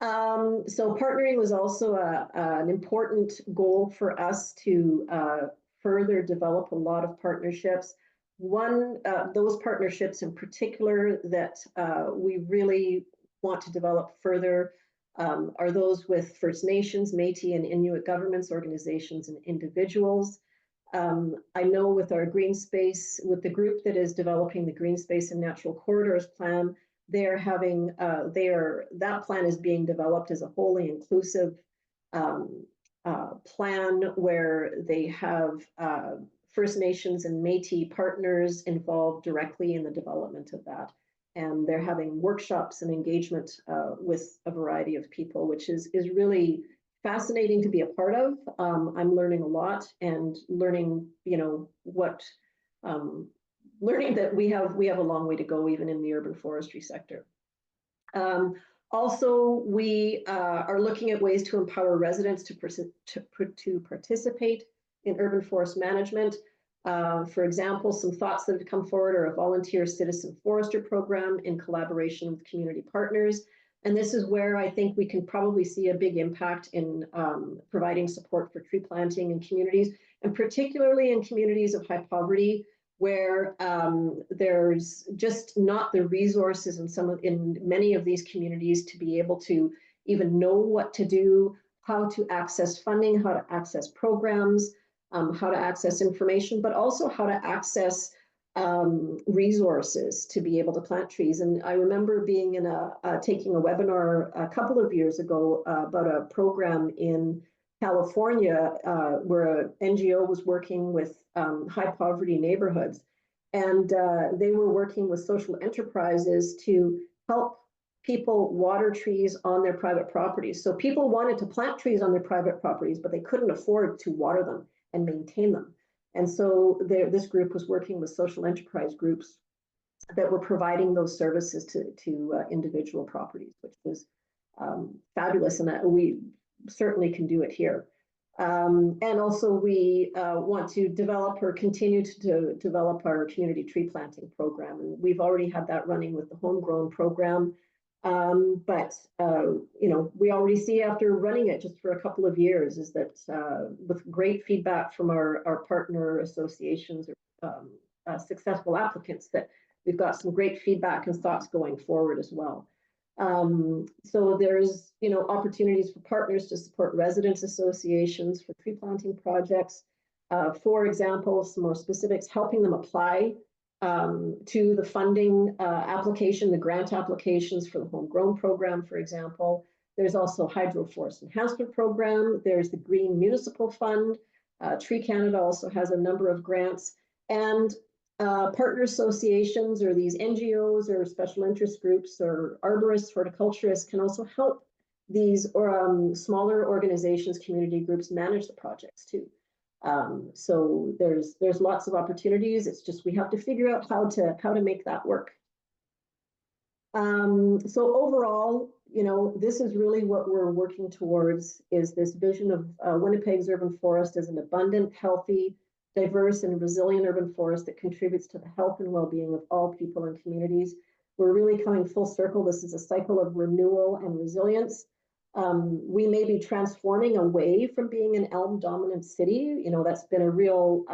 So partnering was also an important goal for us to further develop a lot of partnerships. Those partnerships in particular that we really want to develop further are those with First Nations, Métis, and Inuit governments, organizations, and individuals. I know with our green space, with the group that is developing the green space and natural corridors plan, they're having that plan is being developed as a wholly inclusive plan where they have First Nations and Métis partners involved directly in the development of that. And they're having workshops and engagement with a variety of people, which is really fascinating to be a part of. I'm learning a lot and learning, learning that we have a long way to go even in the urban forestry sector. Also, we are looking at ways to empower residents to participate in urban forest management. For example, some thoughts that have come forward are a volunteer citizen forester program in collaboration with community partners. And this is where I think we can probably see a big impact in providing support for tree planting in communities, and particularly in communities of high poverty, where there's just not the resources in many of these communities to be able to even know what to do, how to access funding, how to access programs, how to access information, but also how to access resources to be able to plant trees. And I remember being in taking a webinar a couple of years ago about a program in California where an NGO was working with high poverty neighborhoods. And they were working with social enterprises to help people water trees on their private properties. So people wanted to plant trees on their private properties, but they couldn't afford to water them and maintain them. And so this group was working with social enterprise groups that were providing those services to individual properties, which was fabulous. And we certainly can do it here. And also we want to develop or continue to develop our community tree planting program. And we've already had that running with the homegrown program. But we already see after running it just for a couple of years is that with great feedback from our partner associations or successful applicants, that we've got some great feedback and thoughts going forward as well. So there's opportunities for partners to support residents associations for tree planting projects. For example, some more specifics, helping them apply to the funding application, the grant applications for the homegrown program, for example. There's also hydroforest enhancement program. There's the Green Municipal Fund. Tree Canada also has a number of grants, and partner associations or these NGOs or special interest groups or arborists, horticulturists can also help these smaller organizations, community groups manage the projects too. So there's lots of opportunities. It's just we have to figure out how to make that work. So overall, this is really what we're working towards, is this vision of Winnipeg's urban forest as an abundant, healthy, diverse and resilient urban forest that contributes to the health and well-being of all people and communities. We're really coming full circle. This is a cycle of renewal and resilience. We may be transforming away from being an elm dominant city. You know, that's been a real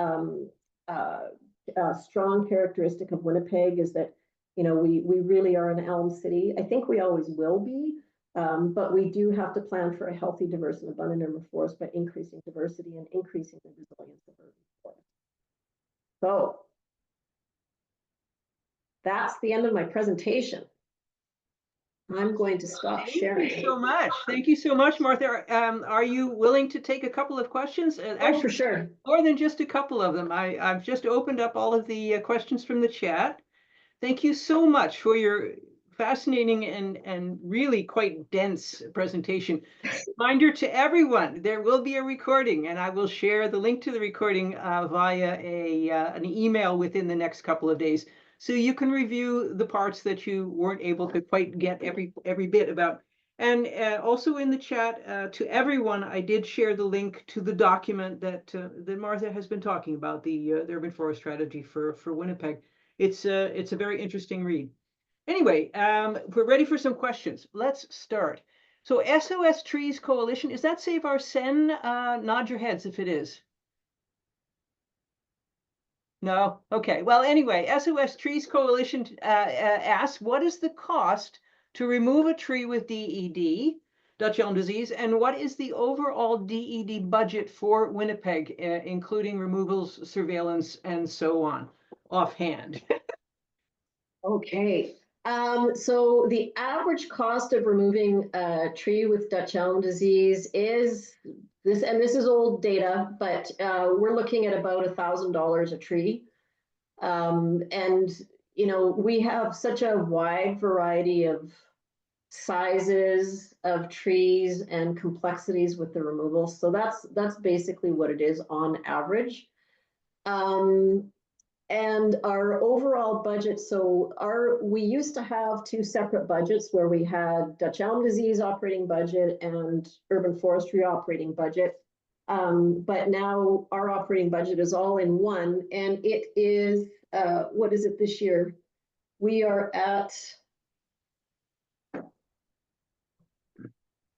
strong characteristic of Winnipeg, is that, you know, we really are an elm city. I think we always will be, but we do have to plan for a healthy, diverse, and abundant urban forest by increasing diversity and increasing the resilience of urban forest. So that's the end of my presentation. I'm going to stop sharing. Thank you so much. Thank you so much, Martha. Are you willing to take a couple of questions? Actually, for sure. More than just a couple of them. I've just opened up all of the questions from the chat. Thank you so much for your fascinating and really quite dense presentation. Reminder to everyone, there will be a recording, and I will share the link to the recording via an email within the next couple of days. So you can review the parts that you weren't able to quite get every bit about. And also in the chat, to everyone, I did share the link to the document that Martha has been talking about, the urban forest strategy for Winnipeg. It's a very interesting read. Anyway, we're ready for some questions. Let's start. So SOS Trees Coalition, is that Save Our Sen? Nod your heads if it is. No? Okay. Well, anyway, SOS Trees Coalition asks, what is the cost to remove a tree with DED, Dutch elm disease, and what is the overall DED budget for Winnipeg, including removals, surveillance, and so on, offhand? Okay. So the average cost of removing a tree with Dutch elm disease is this, and this is old data, but we're looking at about $1,000 a tree. And, you know, we have such a wide variety of sizes of trees and complexities with the removal. So that's basically what it is on average. And our overall budget, so we used to have two separate budgets where we had Dutch elm disease operating budget and urban forestry operating budget. But now our operating budget is all in one, and it is, what is it this year? We are at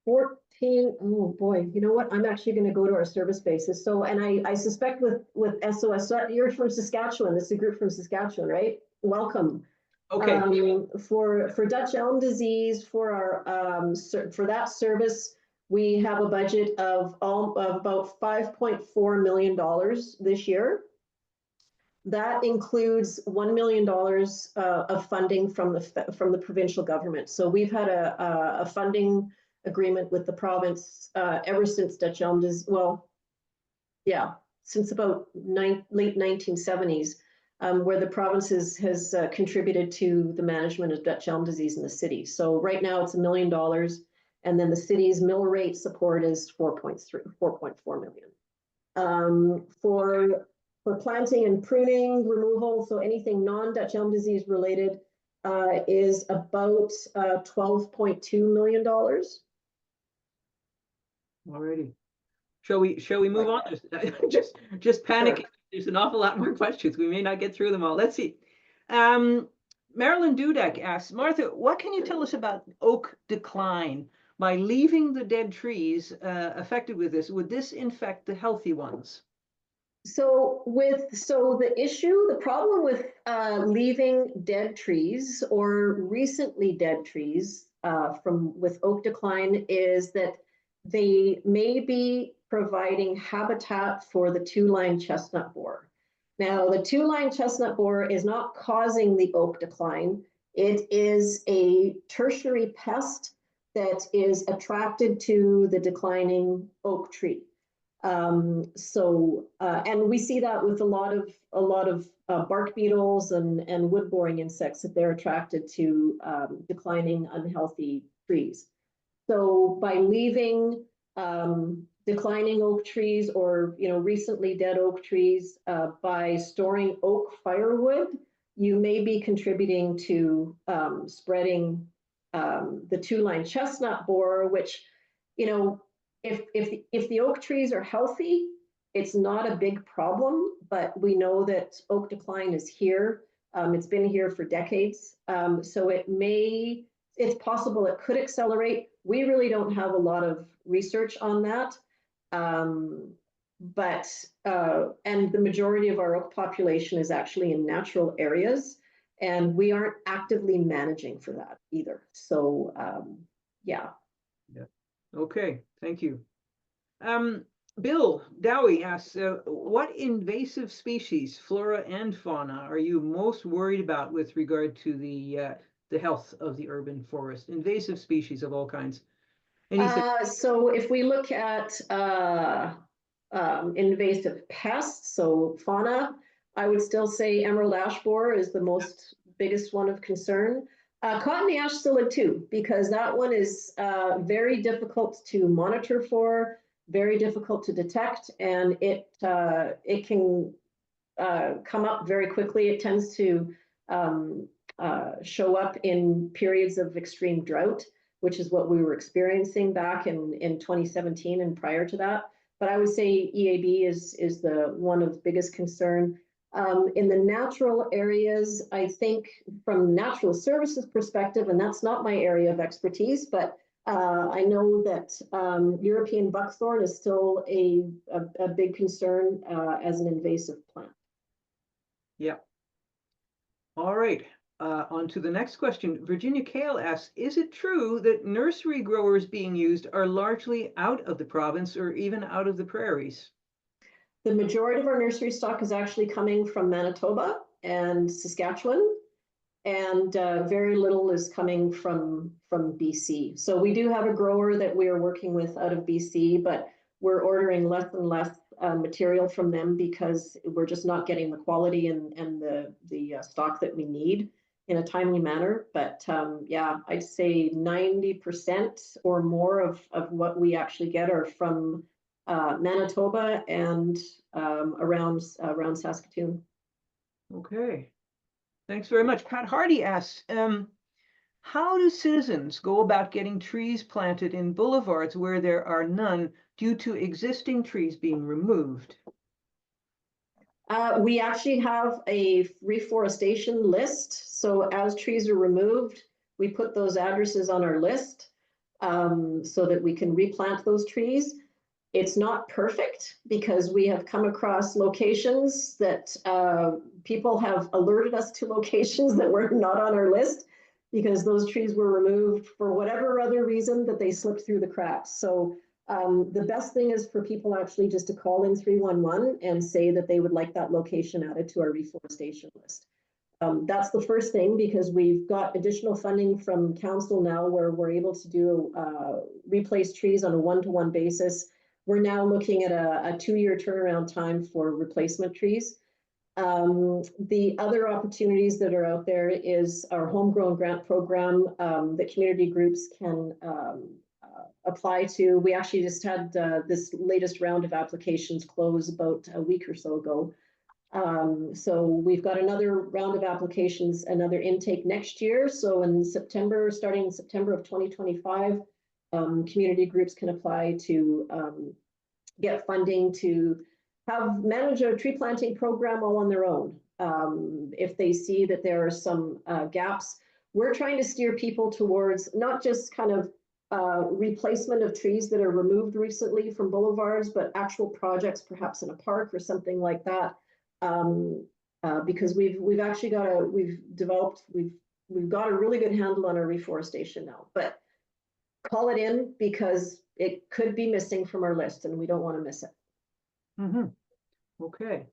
14, oh boy, you know what? I'm actually going to go to our service bases. So, and I suspect with SOS, you're from Saskatchewan. This is a group from Saskatchewan, right? Welcome. Okay. For Dutch elm disease, for our for that service, we have a budget of about $5.4 million this year. That includes $1 million of funding from the provincial government. So we've had a funding agreement with the province ever since Dutch elm disease, well, yeah, since about late 1970s, where the province has contributed to the management of Dutch elm disease in the city. So right now it's $1 million, and then the city's mill rate support is 4.4 million. For planting and pruning removal, so anything non-Dutch elm disease related, is about $12.2 million. Alrighty. Shall we move on? Just panicking. Sure. There's an awful lot more questions. We may not get through them all. Let's see. Marilyn Dudek asks, Martha, what can you tell us about oak decline? By leaving the dead trees affected with this, would this infect the healthy ones? So the problem with leaving dead trees or recently dead trees with oak decline is that they may be providing habitat for the two-line chestnut borer. Now, the two-line chestnut borer is not causing the oak decline. It is a tertiary pest that is attracted to the declining oak tree. And we see that with a lot of bark beetles and wood boring insects, that they're attracted to declining unhealthy trees. So by leaving declining oak trees or recently dead oak trees, by storing oak firewood, you may be contributing to spreading the two-line chestnut borer, which if the oak trees are healthy, It's not a big problem, but we know that oak decline is here. It's been here for decades. So it's possible it could accelerate. We really don't have a lot of research on that. And the majority of our oak population is actually in natural areas, and we aren't actively managing for that either. So, yeah. Okay, thank you. Bill Dowie asks, what invasive species, flora and fauna, are you most worried about with regard to the health of the urban forest? Invasive species of all kinds. Anything? So if we look at invasive pests, so fauna, I would still say emerald ash borer is the biggest one of concern. Cottony ash psyllid too, because that one is very difficult to monitor for, very difficult to detect, and it can come up very quickly. It tends to show up in periods of extreme drought, which is what we were experiencing back in 2017 and prior to that. But I would say EAB is the one of biggest concern. In the natural areas, I think from natural services perspective, and that's not my area of expertise, but I know that European buckthorn is still a big concern as an invasive plant. Yeah. All right. On to the next question. Virginia Kale asks, is it true that nursery growers being used are largely out of the province or even out of the prairies? The majority of our nursery stock is actually coming from Manitoba and Saskatchewan, and very little is coming from BC. So we do have a grower that we are working with out of BC, but we're ordering less and less material from them because we're just not getting the quality and the stock that we need in a timely manner. But yeah, I'd say 90% or more of what we actually get are from Manitoba and around Saskatoon. Okay. Thanks very much. Pat Hardy asks, how do citizens go about getting trees planted in boulevards where there are none due to existing trees being removed? We actually have a reforestation list. So as trees are removed, we put those addresses on our list so that we can replant those trees. It's not perfect because we have come across locations that people have alerted us to locations that were not on our list because those trees were removed for whatever other reason that they slipped through the cracks. So the best thing is for people actually just to call in 311 and say that they would like that location added to our reforestation list. That's the first thing, because we've got additional funding from council now where we're able to do replace trees on a one-to-one basis. We're now looking at a 2-year turnaround time for replacement trees. The other opportunities that are out there is our homegrown grant program that community groups can apply to. We actually just had this latest round of applications close about a week or so ago. So we've got another round of applications, another intake next year. So in September, starting in September of 2025, community groups can apply to get funding to manage a tree planting program all on their own. If they see that there are some gaps, we're trying to steer people towards not just kind of replacement of trees that are removed recently from boulevards, but actual projects, perhaps in a park or something like that. Because we've actually got we've got a really good handle on our reforestation now, but call it in because it could be missing from our list and we don't want to miss it. Mm-hmm. Okay.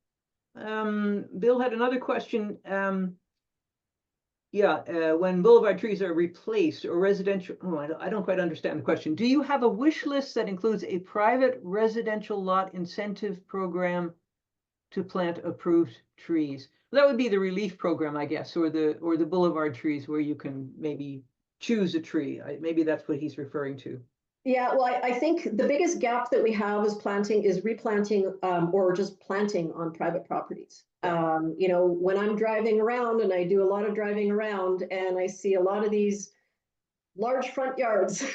Bill had another question. When boulevard trees are replaced or residential, I don't quite understand the question. Do you have a wish list that includes a private residential lot incentive program to plant approved trees? That would be the relief program, I guess, or the boulevard trees where you can maybe choose a tree. Maybe that's what he's referring to. Yeah, well, I think the biggest gap that we have is replanting or just planting on private properties. You know, when I'm driving around, and I do a lot of driving around, and I see a lot of these large front yards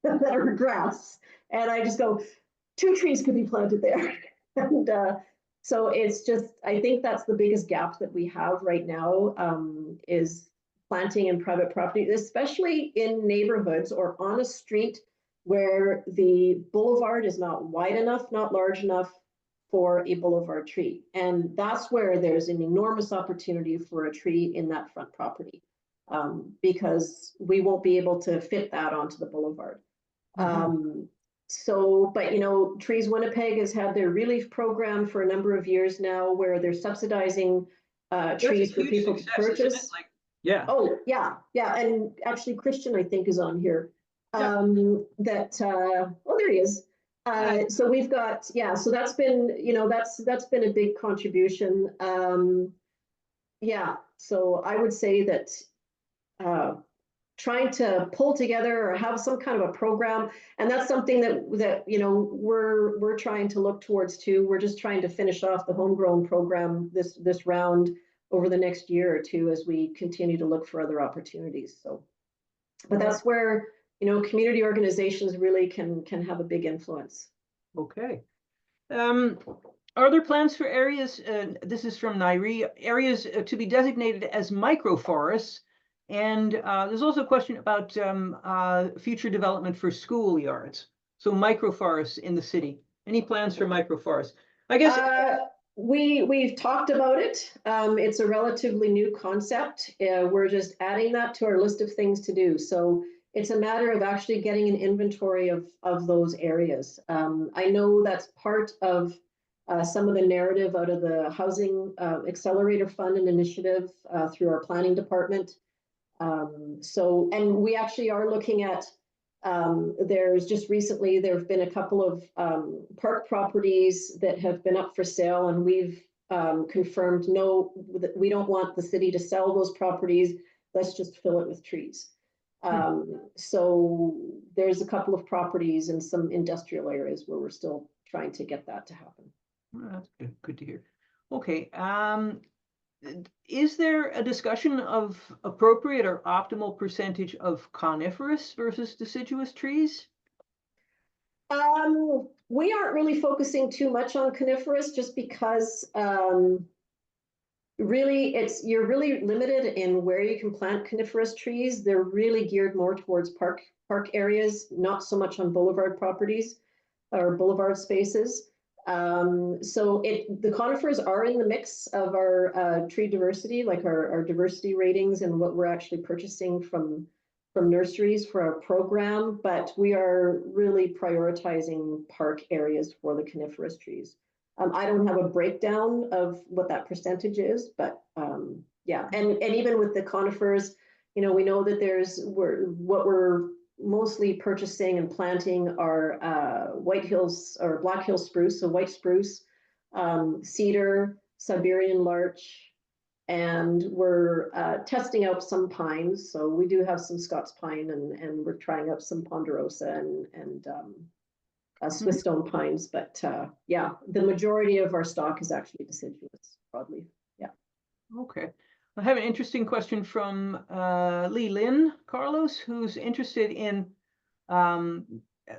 that are grass, and I just go, 2 trees could be planted there. And so it's just, I think that's the biggest gap that we have right now, is planting in private property, especially in neighborhoods or on a street where the boulevard is not wide enough, not large enough for a boulevard tree. And that's where there's an enormous opportunity for a tree in that front property, because we won't be able to fit that onto the boulevard. So, but you know, Trees Winnipeg has had their relief program for a number of years now, where they're subsidizing trees for people to purchase. Like, yeah. Oh, yeah, yeah, and actually Christian, I think, is on here. Yeah. Oh, there he is. So we've got, yeah, so that's been, you know, that's been a big contribution. Yeah, so I would say that trying to pull together or have some kind of a program, and that's something that you know we're trying to look towards too. We're just trying to finish off the homegrown program this round over the next year or two as we continue to look for other opportunities. So, but that's where, you know, community organizations really can have a big influence. Okay. Are there plans for areas, this is from Nairi, areas to be designated as microforests? And there's also a question about future development for schoolyards. So microforests in the city. Any plans for microforests? I guess we've talked about it. It's a relatively new concept. We're just adding that to our list of things to do. So it's a matter of actually getting an inventory of those areas. I know that's part of some of the narrative out of the Housing Accelerator Fund and Initiative through our planning department. So, and we actually are looking at, there's just recently, there have been a couple of park properties that have been up for sale, and we've confirmed, no, we don't want the city to sell those properties. Let's just fill it with trees. So there's a couple of properties in some industrial areas where we're still trying to get that to happen. Well, that's good. Good to hear. Okay. Is there a discussion of appropriate or optimal percentage of coniferous versus deciduous trees? We aren't really focusing too much on coniferous just because really you're really limited in where you can plant coniferous trees. They're really geared more towards park areas, not so much on boulevard properties or boulevard spaces. So the conifers are in the mix of our tree diversity, like our diversity ratings and what we're actually purchasing from nurseries for our program, but we are really prioritizing park areas for the coniferous trees. I don't have a breakdown of what that percentage is, but yeah, and even with the conifers, you know, we know that what we're mostly purchasing and planting are White Hills or Black Hill spruce, so white spruce, cedar, Siberian larch, and we're testing out some pines. So we do have some Scots pine, and we're trying out some ponderosa and Swiss stone pines. But yeah, the majority of our stock is actually deciduous broadleaf. Yeah. Okay. I have an interesting question from Lee Lynn Carlos, who's interested in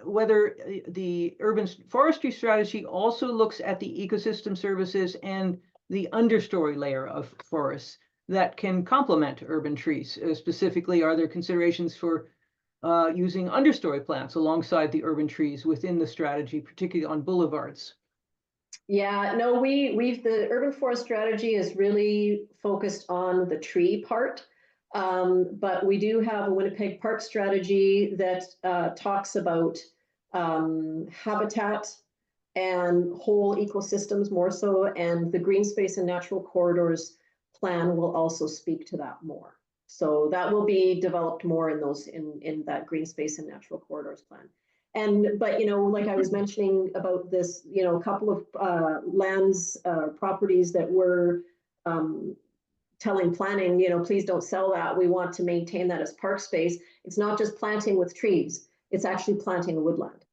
whether the urban forestry strategy also looks at the ecosystem services and the understory layer of forests that can complement urban trees. Specifically, are there considerations for using understory plants alongside the urban trees within the strategy, particularly on boulevards? Yeah, no, the urban forest strategy is really focused on the tree part, but we do have a Winnipeg park strategy that talks about habitat and whole ecosystems more so, and the green space and natural corridors plan will also speak to that more. So that will be developed more in that green space and natural corridors plan. But you know, like I was mentioning about this, you know, a couple of properties that were telling planning, you know, please don't sell that. We want to maintain that as park space. It's not just planting with trees, it's actually planting a woodland.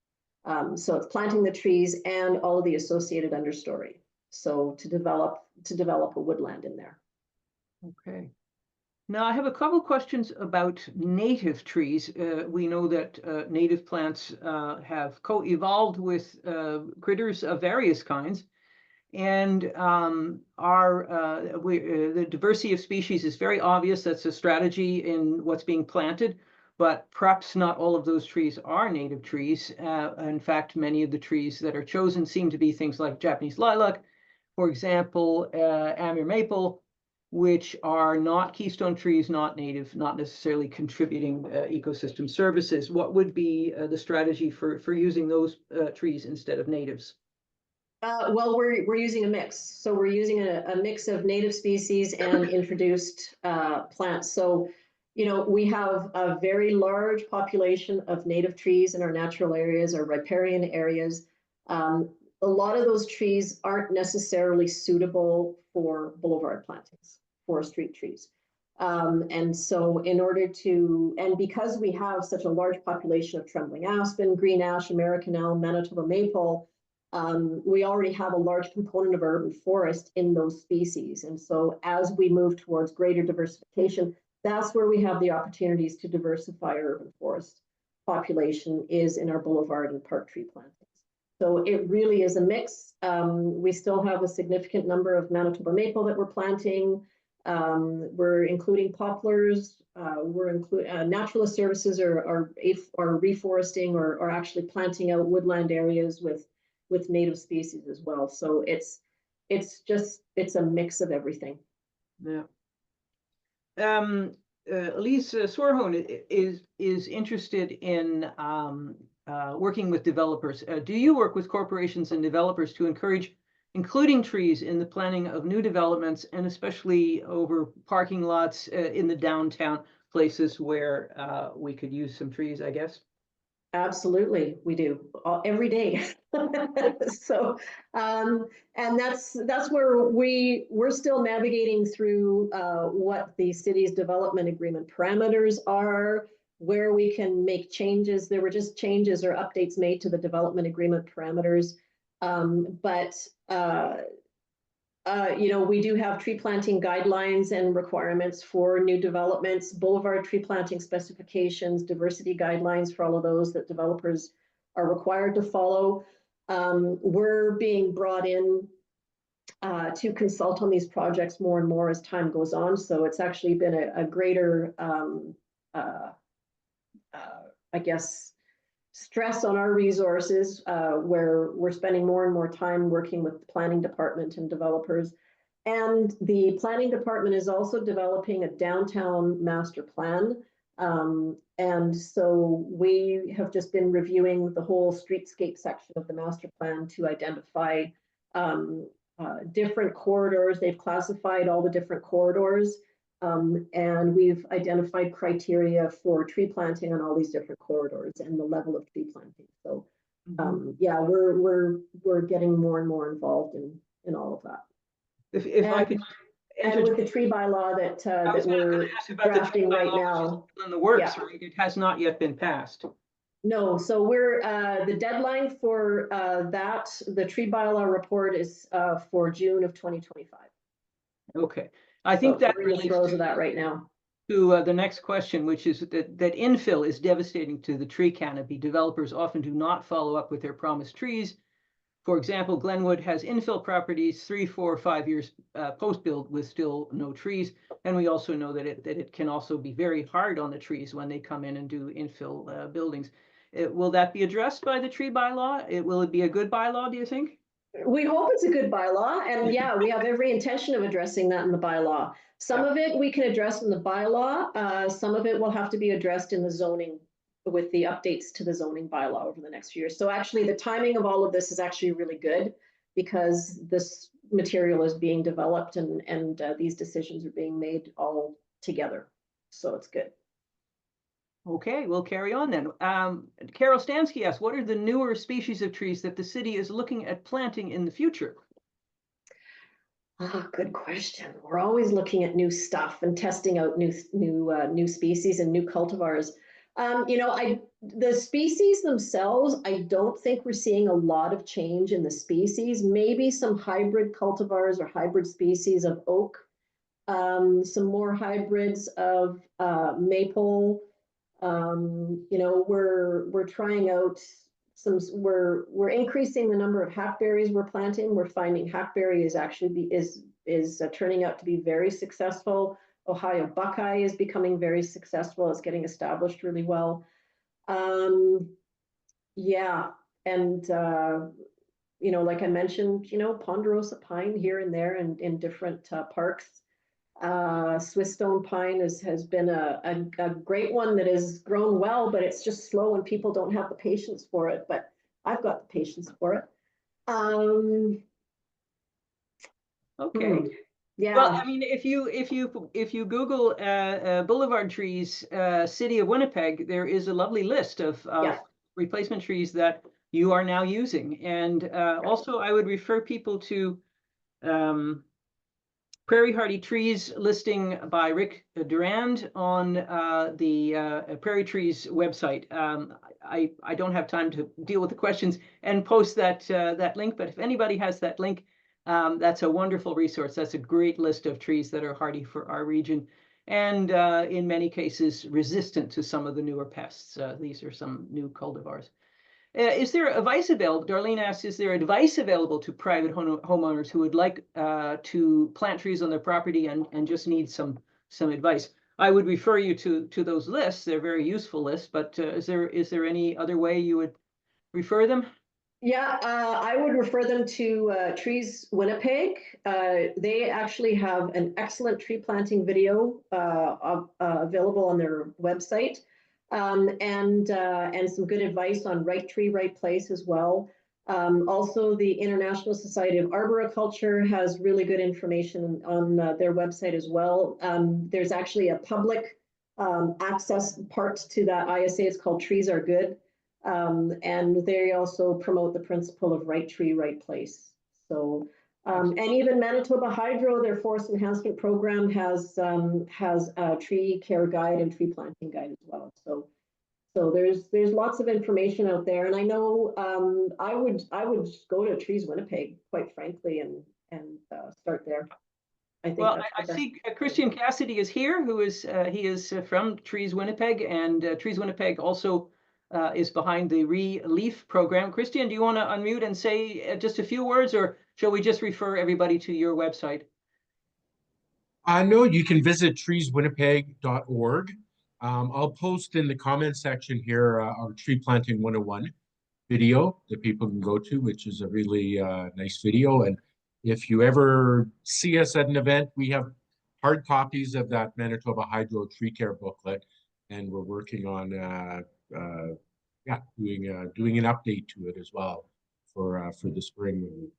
So it's planting the trees and all of the associated understory. So to develop a woodland in there. Okay. Now, I have a couple questions about native trees. We know that native plants have co-evolved with critters of various kinds, and the diversity of species is very obvious. That's a strategy in what's being planted, but perhaps not all of those trees are native trees. In fact, many of the trees that are chosen seem to be things like Japanese lilac, for example, Amur maple, which are not keystone trees, not native, not necessarily contributing ecosystem services. What would be the strategy for using those trees instead of natives? Well, we're using a mix. So we're using a mix of native species and introduced plants. So, you know, we have a very large population of native trees in our natural areas, our riparian areas. A lot of those trees aren't necessarily suitable for boulevard plantings, for street trees. And so in order to, and because we have such a large population of trembling aspen, green ash, American elm, Manitoba maple, we already have a large component of urban forest in those species. And so as we move towards greater diversification, that's where we have the opportunities to diversify our urban forest population, is in our boulevard and park tree plantings. So it really is a mix. We still have a significant number of Manitoba maple that we're planting. We're including poplars. We're including naturalist services are reforesting or actually planting out woodland areas with native species as well. So it's a mix of everything. Yeah. Elise Swarhone is interested in working with developers. Do you work with corporations and developers to encourage including trees in the planning of new developments, and especially over parking lots in the downtown places where we could use some trees, I guess? Absolutely, we do every day. So, and that's where we're still navigating through what the city's development agreement parameters are, where we can make changes. There were just changes or updates made to the development agreement parameters, you know, we do have tree planting guidelines and requirements for new developments, boulevard tree planting specifications, diversity guidelines for all of those that developers are required to follow. We're being brought in to consult on these projects more and more as time goes on. So it's actually been a greater, I guess, stress on our resources, where we're spending more and more time working with the planning department and developers. And the planning department is also developing a downtown master plan. And so we have just been reviewing the whole streetscape section of the master plan to identify different corridors. They've classified all the different corridors. And we've identified criteria for tree planting on all these different corridors and the level of tree planting. So, yeah, we're getting more and more involved in all of that. If I could, and with the tree bylaw that we're drafting right now, in the works, yeah. right? It has not yet been passed. No, so we're the deadline for the tree bylaw report is for June of 2025. Okay. I think that we're in the throes of that right now. To the next question, which is that infill is devastating to the tree canopy. Developers often do not follow up with their promised trees. For example, Glenwood has infill properties 3, 4, 5 years post-build with still no trees. And we also know that it can also be very hard on the trees when they come in and do infill buildings. Will that be addressed by the tree bylaw? Will it be a good bylaw, do you think? We hope it's a good bylaw, and yeah, we have every intention of addressing that in the bylaw. Some of it we can address in the bylaw. Some of it will have to be addressed in the zoning with the updates to the zoning bylaw over the next few years. So actually the timing of all of this is actually really good, because this material is being developed and these decisions are being made all together. So it's good. Okay, we'll carry on then. Carol Stansky asks, what are the newer species of trees that the city is looking at planting in the future? Oh, good question. We're always looking at new stuff and testing out new species and new cultivars. You know, the species themselves, I don't think we're seeing a lot of change in the species. Maybe some hybrid cultivars or hybrid species of oak some more hybrids of maple. You know, we're trying out some, we're increasing the number of hackberries we're planting. We're finding hackberry is actually turning out to be very successful. Ohio Buckeye is becoming very successful. It's getting established really well. Yeah, and you know, like I mentioned, you know, ponderosa pine here and there in different parks. Swiss stone pine has been a great one that has grown well, but it's just slow and people don't have the patience for it. But I've got the patience for it. Okay. Yeah. Well, I mean, if you Google boulevard trees, City of Winnipeg, there is a lovely list of Yeah. replacement trees that you are now using. And also, I would refer people to Prairie Hardy Trees listing by Rick Durand on the Prairie Trees website. I don't have time to deal with the questions and post that link, but if anybody has that link, that's a wonderful resource. That's a great list of trees that are hardy for our region, and in many cases resistant to some of the newer pests. These are some new cultivars. Is there advice available? Darlene asks, is there advice available to private homeowners who would like to plant trees on their property and just need some advice? I would refer you to those lists. They're very useful lists, but is there any other way you would refer them? Yeah, I would refer them to Trees Winnipeg. They actually have an excellent tree planting video available on their website, and some good advice on right tree, right place as well. Also, the International Society of Arboriculture has really good information on their website as well. There's actually a public access part to that ISA. It's called Trees Are Good. And they also promote the principle of right tree, right place. So, and even Manitoba Hydro, their forest enhancement program has a tree care guide and tree planting guide as well. So there's lots of information out there, and I know I would go to Trees Winnipeg, quite frankly, and start there. I think. Well, I see Christian Cassidy is here, who is he is from Trees Winnipeg, and Trees Winnipeg also is behind the Relief program. Christian, do you want to unmute and say just a few words, or shall we just refer everybody to your website? No, you can visit treeswinnipeg.org. I'll post in the comment section here our Tree Planting 101 video that people can go to, which is a really nice video. And if you ever see us at an event, we have hard copies of that Manitoba Hydro Tree Care booklet, and we're working on doing an update to it as well for the spring.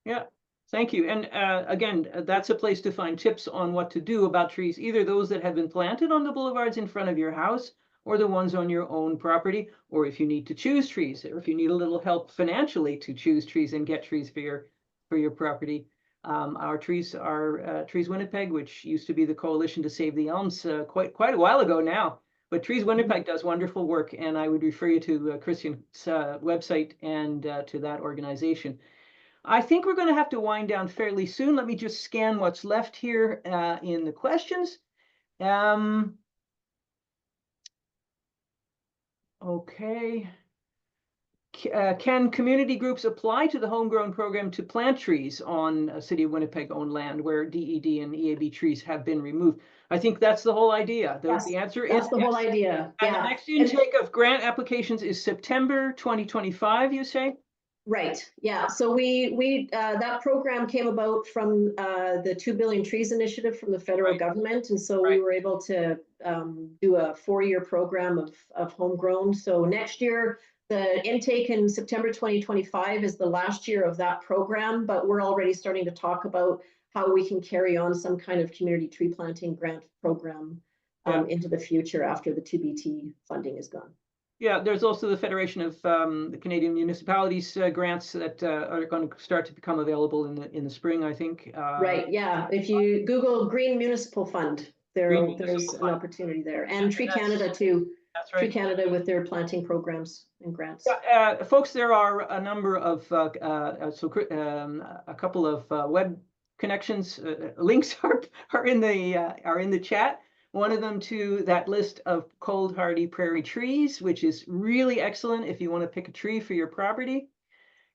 Yeah, thank you. And again, that's a place to find tips on what to do about trees, either those that have been planted on the boulevards in front of your house, or the ones on your own property, or if you need to choose trees, or if you need a little help financially to choose trees and get trees for your property. Our trees are Trees Winnipeg, which used to be the Coalition to Save the Elms quite a while ago now. But Trees Winnipeg does wonderful work, and I would refer you to Christian's website and to that organization. I think we're going to have to wind down fairly soon. Let me just scan what's left here in the questions. Okay. Can community groups apply to the homegrown program to plant trees on City of Winnipeg owned land where DED and EAB trees have been removed? I think that's the whole idea. The answer is that's the whole idea. And the next intake of grant applications is September 2025, you say? Right. Yeah. So we that program came about from the 2 Billion Trees initiative from the federal government, and so we were able to do a 4-year program of homegrown. So next year, the intake in September 2025 is the last year of that program, but we're already starting to talk about how we can carry on some kind of community tree planting grant program into the future after the 2BT funding is gone. Yeah, there's also the Federation of the Canadian Municipalities grants that are going to start to become available in the spring, I think. Right. Yeah. If you Google Green Municipal Fund, there's an opportunity there, and Tree Canada too. That's right. Tree Canada with their planting programs and grants. Folks, there are a number of a couple of web connections, links are in the chat. One of them to that list of cold hardy prairie trees, which is really excellent if you want to pick a tree for your property.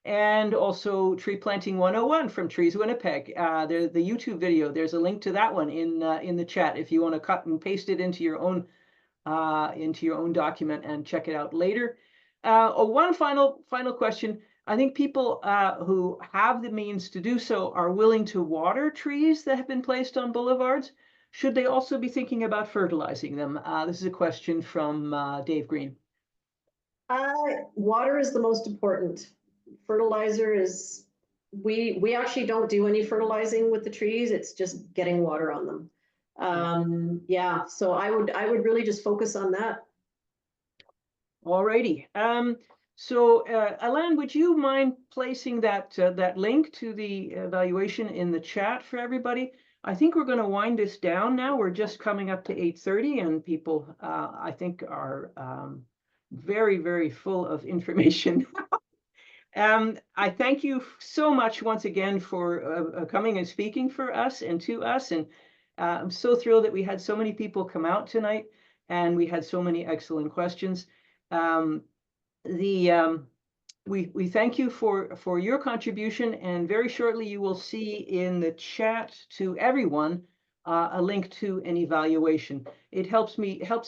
And also Tree Planting 101 from Trees Winnipeg. The YouTube video, there's a link to that one in the chat if you want to cut and paste it into your own document and check it out later. One final question. I think people who have the means to do so are willing to water trees that have been placed on boulevards. Should they also be thinking about fertilizing them? This is a question from Dave Green. Water is the most important. Fertilizer is, we actually don't do any fertilizing with the trees. It's just getting water on them. Yeah, so I would really just focus on that. Alrighty. So Alain, would you mind placing that link to the evaluation in the chat for everybody? I think we're going to wind this down now. We're just coming up to 8:30, and people, I think, are very, very full of information. I thank you so much once again for coming and speaking for us and to us. And I'm so thrilled that we had so many people come out tonight, and we had so many excellent questions. We thank you for your contribution, and very shortly you will see in the chat to everyone a link to an evaluation. It helps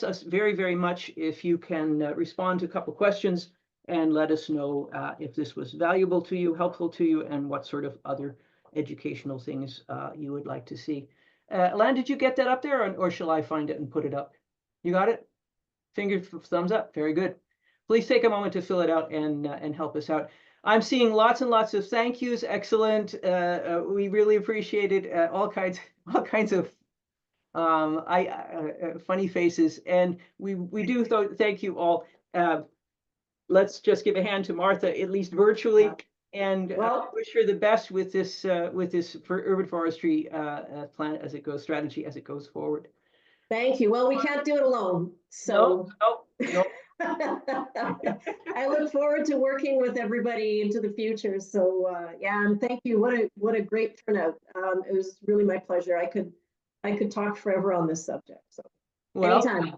us very, very much if you can respond to a couple questions and let us know if this was valuable to you, helpful to you, and what sort of other educational things you would like to see. Alain, did you get that up there, or shall I find it and put it up? You got it? Finger thumbs up. Very good. Please take a moment to fill it out and help us out. I'm seeing lots and lots of thank yous. Excellent. We really appreciate it. All kinds of funny faces, and we do thank you all. Let's just give a hand to Martha, at least virtually, and wish her the best with this for urban forestry plan as it goes, strategy as it goes forward. Thank you. Well, we can't do it alone. So no. I look forward to working with everybody into the future. So yeah, and thank you. What a great turnout. It was really my pleasure. I could talk forever on this subject. So anytime.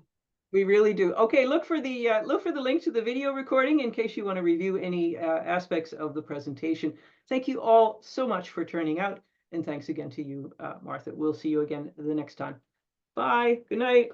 We really do. Okay, look for the link to the video recording in case you want to review any aspects of the presentation. Thank you all so much for turning out, and thanks again to you, Martha. We'll see you again the next time. Bye. Good night.